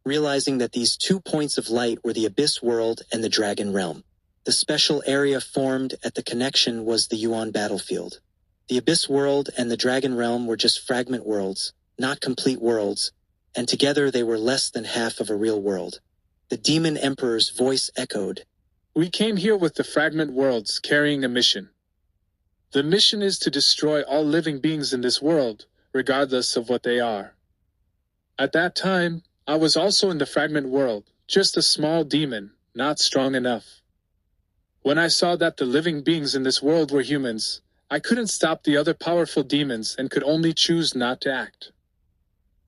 realizing that these 2 points of light were the Abyss World and the Dragon Realm. The special area formed at the connection was the Yuan battlefield. The Abyss World and the Dragon Realm were just fragment worlds, not complete worlds, and together they were less than half of a real world. The Demon Emperor's voice echoed. We came here with the fragment worlds carrying a mission. The mission is to destroy all living beings in this world, regardless of what they are. At that time, I was also in the fragment world, just a small demon, not strong enough. When I saw that the living beings in this world were humans, I couldn't stop the other powerful demons and could only choose not to act.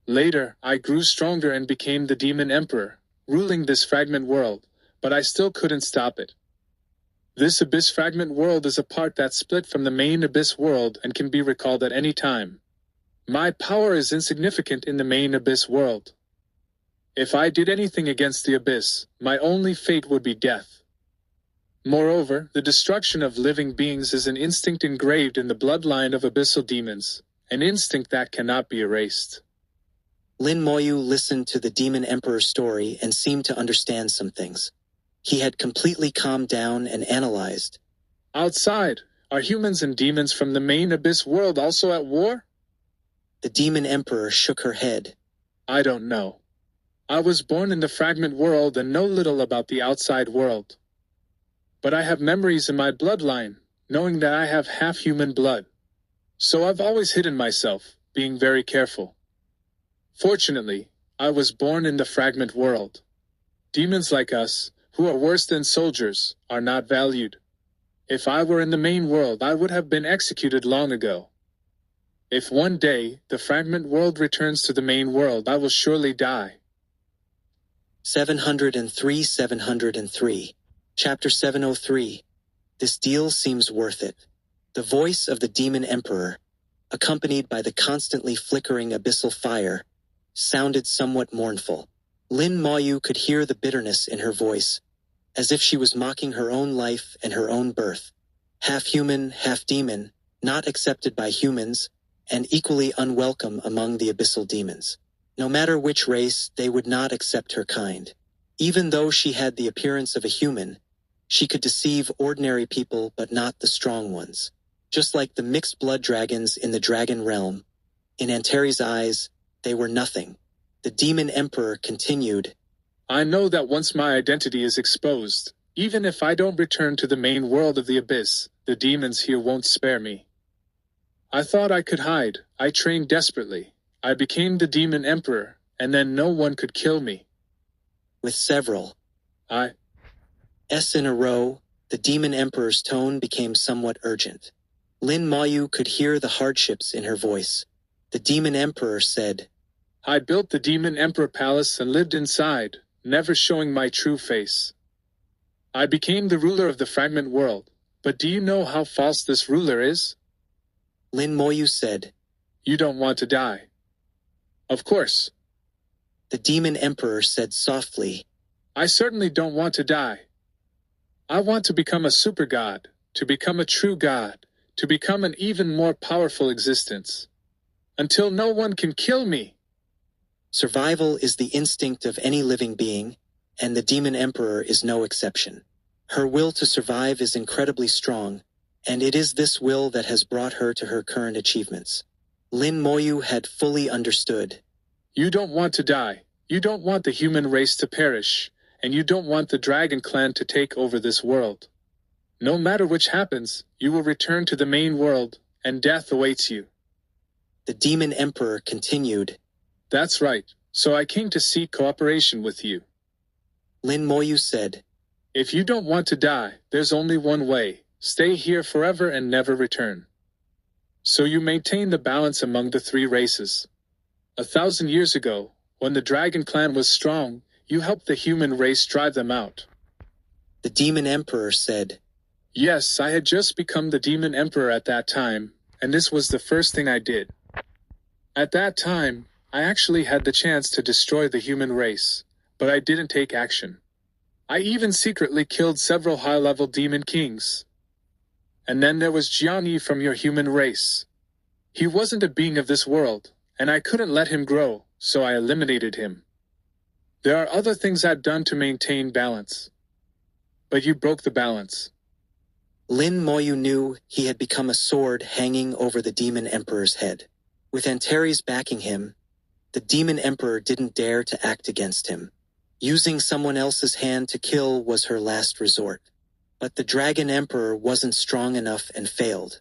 Later, I grew stronger and became the Demon Emperor, ruling this fragment world, but I still couldn't stop it. This Abyss Fragment world is a part that's split from the main Abyss world and can be recalled at any time. My power is insignificant in the main Abyss world. If I did anything against the Abyss, my only fate would be death. Moreover, the destruction of living beings is an instinct engraved in the bloodline of abyssal demons, an instinct that cannot be erased. Lin Moyu listened to the Demon Emperor's story and seemed to understand some things. He had completely calmed down and analyzed. Outside, are humans and demons from the main Abyss world also at war? The Demon Emperor shook her head. I don't know. I was born in the fragment world and know little about the outside world. But I have memories in my bloodline, knowing that I have half human blood. So I've always hidden myself, being very careful. Fortunately, I was born in the fragment world. Demons like us, who are worse than soldiers, are not valued. If I were in the main world, I would have been executed long ago. If one day the fragment world returns to the main world, I will surely die. 703. Chapter 703. This deal seems worth it. The voice of the Demon Emperor, accompanied by the constantly flickering abyssal fire, sounded somewhat mournful. Lin Moyu could hear the bitterness in her voice, as if she was mocking her own life and her own birth. Half human, half demon, not accepted by humans, and equally unwelcome among the abyssal demons. No matter which race, they would not accept her kind. Even though she had the appearance of a human, she could deceive ordinary people but not the strong ones. Just like the mixed blood dragons in the dragon realm, in Antares' eyes, they were nothing. The Demon Emperor continued, I know that once my identity is exposed, even if I don't return to the main world of the Abyss, the demons here won't spare me. I thought I could hide. I trained desperately. I became the Demon Emperor, and then no one could kill me. With several S in a row, the Demon Emperor's tone became somewhat urgent. Lin Moyu could hear the hardships in her voice. The Demon Emperor said, I built the Demon Emperor Palace and lived inside, never showing my true face. I became the ruler of the fragment world, but do you know how false this ruler is? Lin Moyu said, You don't want to die. Of course. The Demon Emperor said softly, I certainly don't want to die. I want to become a super god, to become a true god, to become an even more powerful existence. Until no one can kill me. Survival is the instinct of any living being, and the Demon Emperor is no exception. Her will to survive is incredibly strong, and it is this will that has brought her to her current achievements. Lin Moyu had fully understood. You don't want to die. You don't want the human race to perish, and you don't want the Dragon Clan to take over this world. No matter which happens, you will return to the main world, and death awaits you. The Demon Emperor continued. That's right, so I came to seek cooperation with you. Lin Moyu said, If you don't want to die, there's only one way. Stay here forever and never return. So you maintain the balance among the three races. 1,000 years ago, when the Dragon Clan was strong, you helped the human race drive them out. The Demon Emperor said, Yes, I had just become the Demon Emperor at that time, and this was the first thing I did. At that time, I actually had the chance to destroy the human race, but I didn't take action. I even secretly killed several high-level demon kings. And then there was Jiang Yi from your human race. He wasn't a being of this world, and I couldn't let him grow, so I eliminated him. There are other things I've done to maintain balance. But you broke the balance. Lin Moyu knew he had become a sword hanging over the Demon Emperor's head. With Antares backing him, the Demon Emperor didn't dare to act against him. Using someone else's hand to kill was her last resort. But the Dragon Emperor wasn't strong enough and failed.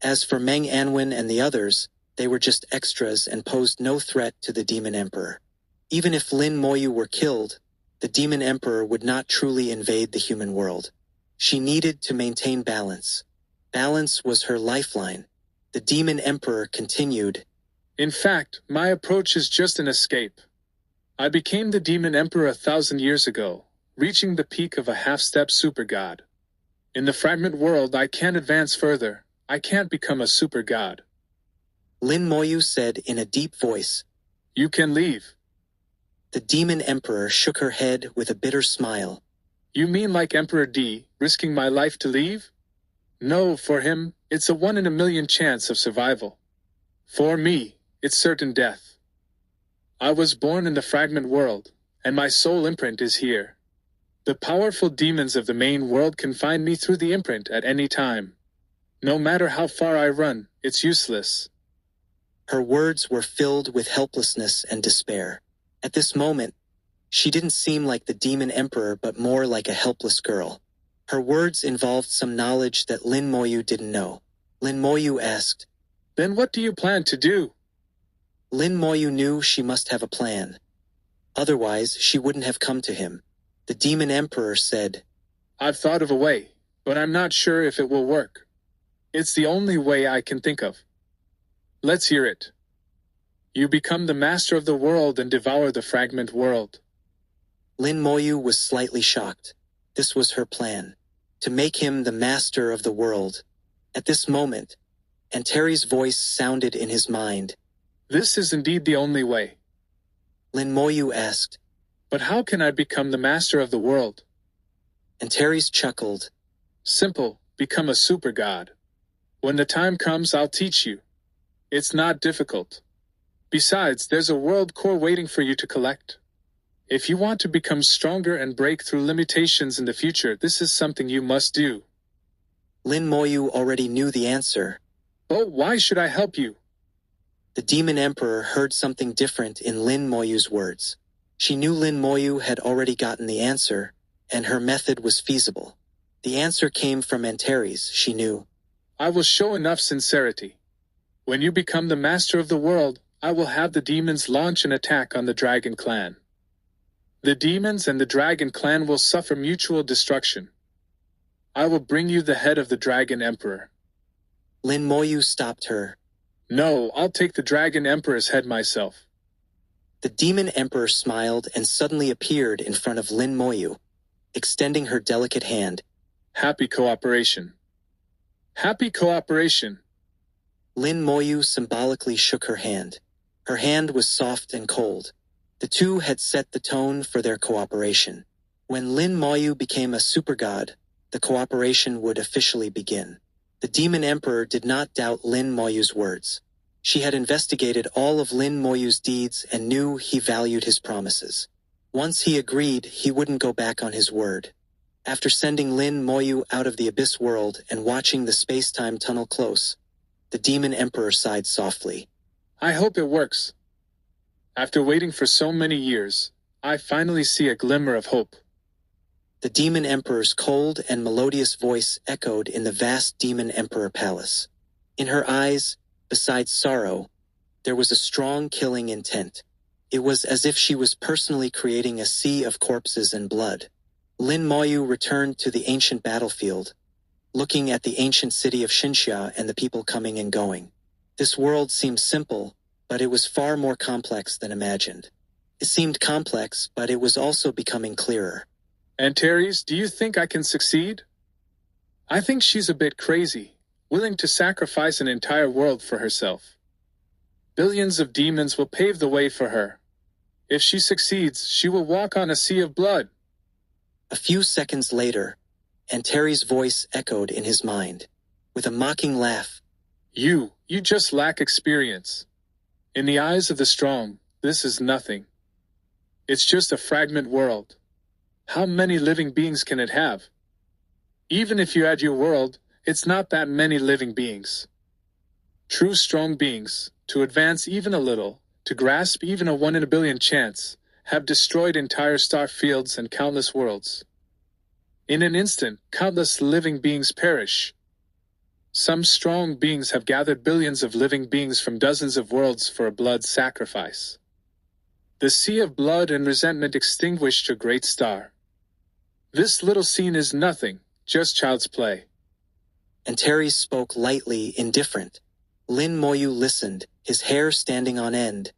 As for Meng Anwen and the others, they were just extras and posed no threat to the Demon Emperor. Even if Lin Moyu were killed, the Demon Emperor would not truly invade the human world. She needed to maintain balance. Balance was her lifeline. The Demon Emperor continued, In fact, my approach is just an escape. I became the Demon Emperor 1,000 years ago, reaching the peak of a half-step super god. In the fragment world, I can't advance further. I can't become a super god. Lin Moyu said in a deep voice. You can leave. The demon emperor shook her head with a bitter smile. You mean like Emperor D, risking my life to leave? No, for him, it's a 1 in a million chance of survival. For me, it's certain death. I was born in the fragment world, and my soul imprint is here. The powerful demons of the main world can find me through the imprint at any time. No matter how far I run, it's useless. Her words were filled with helplessness and despair. At this moment, she didn't seem like the demon emperor but more like a helpless girl. Her words involved some knowledge that Lin Moyu didn't know. Lin Moyu asked, Then what do you plan to do? Lin Moyu knew she must have a plan. Otherwise, she wouldn't have come to him. The demon emperor said, I've thought of a way, but I'm not sure if it will work. It's the only way I can think of. Let's hear it. You become the master of the world and devour the fragment world. Lin Moyu was slightly shocked. This was her plan. To make him the master of the world. At this moment, Antares' voice sounded in his mind. This is indeed the only way. Lin Moyu asked, But how can I become the master of the world? Antares chuckled. Simple, become a super god. When the time comes, I'll teach you. It's not difficult. Besides, there's a world core waiting for you to collect. If you want to become stronger and break through limitations in the future, this is something you must do. Lin Moyu already knew the answer. But why should I help you? The demon emperor heard something different in Lin Moyu's words. She knew Lin Moyu had already gotten the answer, and her method was feasible. The answer came from Antares, she knew. I will show enough sincerity. When you become the master of the world, I will have the demons launch an attack on the dragon clan. The demons and the dragon clan will suffer mutual destruction. I will bring you the head of the dragon emperor. Lin Moyu stopped her. No, I'll take the dragon emperor's head myself. The demon emperor smiled and suddenly appeared in front of Lin Moyu, extending her delicate hand. Happy cooperation. Happy cooperation. Lin Moyu symbolically shook her hand. Her hand was soft and cold. The two had set the tone for their cooperation. When Lin Moyu became a super god, the cooperation would officially begin. The demon emperor did not doubt Lin Moyu's words. She had investigated all of Lin Moyu's deeds and knew he valued his promises. Once he agreed, he wouldn't go back on his word. After sending Lin Moyu out of the abyss world and watching the space-time tunnel close, the demon emperor sighed softly. I hope it works. After waiting for so many years, I finally see a glimmer of hope. The demon emperor's cold and melodious voice echoed in the vast demon emperor palace. In her eyes, besides sorrow, there was a strong killing intent. It was as if she was personally creating a sea of corpses and blood. Lin Moyu returned to the ancient battlefield, looking at the ancient city of Xinxia and the people coming and going. This world seemed simple, but it was far more complex than imagined. It seemed complex, but it was also becoming clearer. Antares, do you think I can succeed? I think she's a bit crazy, willing to sacrifice an entire world for herself. Billions of demons will pave the way for her. If she succeeds, she will walk on a sea of blood. A few seconds later, Antares' voice echoed in his mind. With a mocking laugh, You just lack experience. In the eyes of the strong, this is nothing. It's just a fragment world. How many living beings can it have? Even if you add your world, it's not that many living beings. True strong beings, to advance even a little, to grasp even a 1 in a billion chance, have destroyed entire star fields and countless worlds. In an instant, countless living beings perish. Some strong beings have gathered billions of living beings from dozens of worlds for a blood sacrifice. The sea of blood and resentment extinguished a great star. This little scene is nothing, just child's play. Antares spoke lightly, indifferent. Lin Moyu listened, his hair standing on end.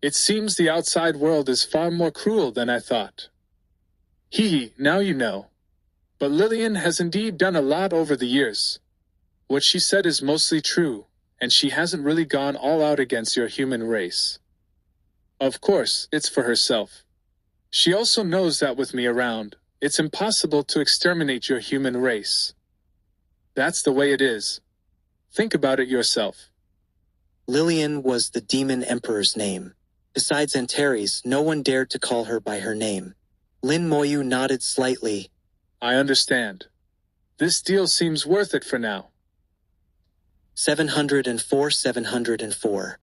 It seems the outside world is far more cruel than I thought. Hee, now you know. But Lillian has indeed done a lot over the years. What she said is mostly true, and she hasn't really gone all out against your human race. Of course, it's for herself. She also knows that with me around, it's impossible to exterminate your human race. That's the way it is. Think about it yourself. Lillian was the demon emperor's name. Besides Antares, no one dared to call her by her name. Lin Moyu nodded slightly. I understand. This deal seems worth it for now. 704.